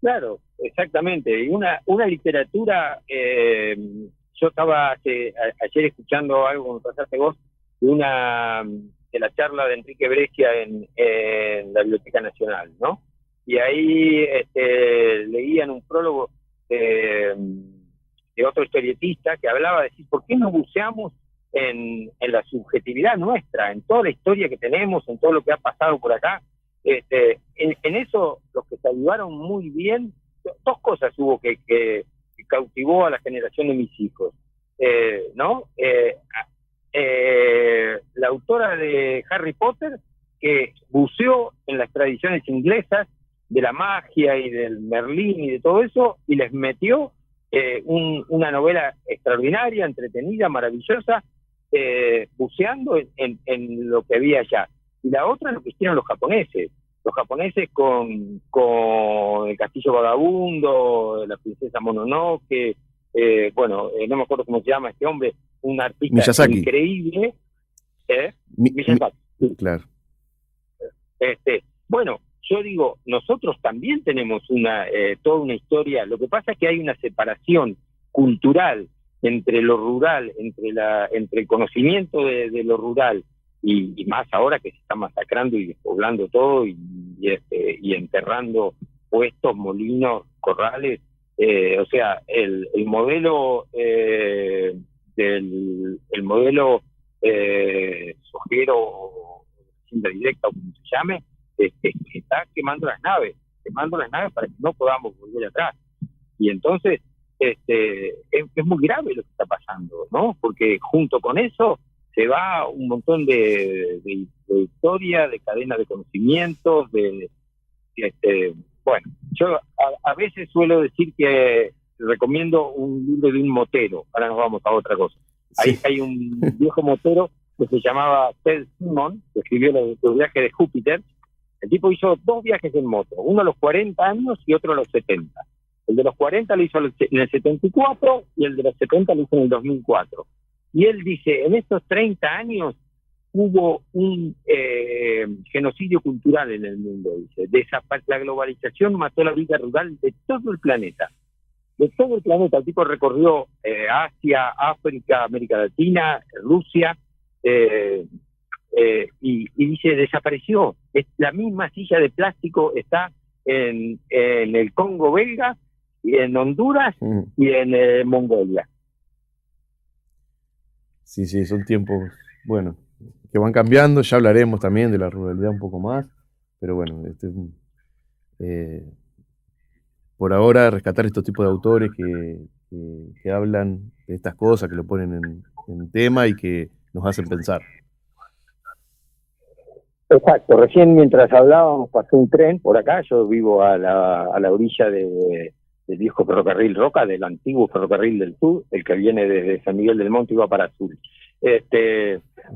Claro, exactamente. Y una literatura, yo estaba ayer escuchando algo, me pasaste vos, de la charla de Enrique Brescia en la Biblioteca Nacional, ¿no? Y ahí leían un prólogo de otro historietista que hablaba de decir, ¿por qué no buceamos en la subjetividad nuestra, en toda la historia que tenemos, en todo lo que ha pasado por acá? En eso los que se ayudaron muy bien, dos cosas hubo que cautivó a la generación de mis hijos, ¿no? La autora de Harry Potter, que buceó en las tradiciones inglesas de la magia y del Merlín y de todo eso, y les metió una novela extraordinaria, entretenida, maravillosa, buceando en lo que había allá. Y la otra es lo que hicieron los japoneses con el Castillo Vagabundo, la Princesa Mononoke, no me acuerdo cómo se llama este hombre, un artista Miyazaki. Increíble, Miyazaki. Claro. Bueno, yo digo, nosotros también tenemos toda una historia. Lo que pasa es que hay una separación cultural entre lo rural, entre el conocimiento de lo rural y más ahora que se está masacrando y despoblando todo y enterrando puestos, molinos, corrales. O sea, el modelo el modelo sojero o hacienda directa o como se llame, está quemando las naves para que no podamos volver atrás. Y entonces es muy grave lo que está pasando, ¿no? Porque junto con eso se va un montón de historia, de cadena de conocimientos, bueno, yo a veces suelo decir que recomiendo un libro de un motero. Ahora nos vamos a otra cosa. Sí. Hay un viejo motero que se llamaba Ted Simon, que escribió los viajes de Júpiter. El tipo hizo 2 viajes en moto, uno a los 40 años y otro a los 70. El de los 40 lo hizo en el 74 y el de los 70 lo hizo en el 2004. Y él dice, en estos 30 años hubo un genocidio cultural en el mundo, dice. La globalización mató la vida rural de todo el planeta. De todo el planeta. El tipo recorrió Asia, África, América Latina, Rusia, y dice, desapareció. La misma silla de plástico está en el Congo belga, y en Honduras y en Mongolia. Sí, son tiempos, bueno, que van cambiando. Ya hablaremos también de la ruralidad un poco más, pero bueno, por ahora rescatar estos tipos de autores que hablan de estas cosas, que lo ponen en tema y que nos hacen pensar. Exacto, recién mientras hablábamos pasó un tren por acá. Yo vivo a la orilla del viejo ferrocarril Roca, del antiguo ferrocarril del sur, el que viene desde San Miguel del Monte y va para Azul.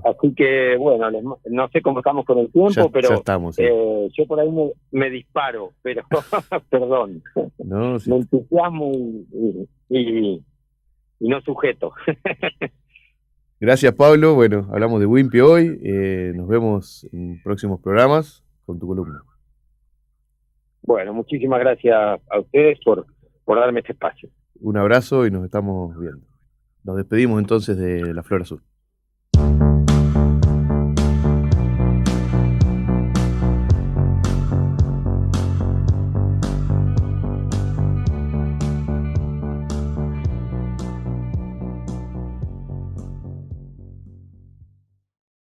Así que, bueno, no sé cómo estamos con el tiempo, pero ya estamos, sí. Yo por ahí me disparo, pero perdón, no, sí. Me entusiasmo y no sujeto. Gracias, Pablo. Bueno, hablamos de Wimpy hoy. Nos vemos en próximos programas con tu columna. Bueno, muchísimas gracias a ustedes por darme este espacio. Un abrazo y nos estamos viendo. Nos despedimos entonces de La Flor Azul.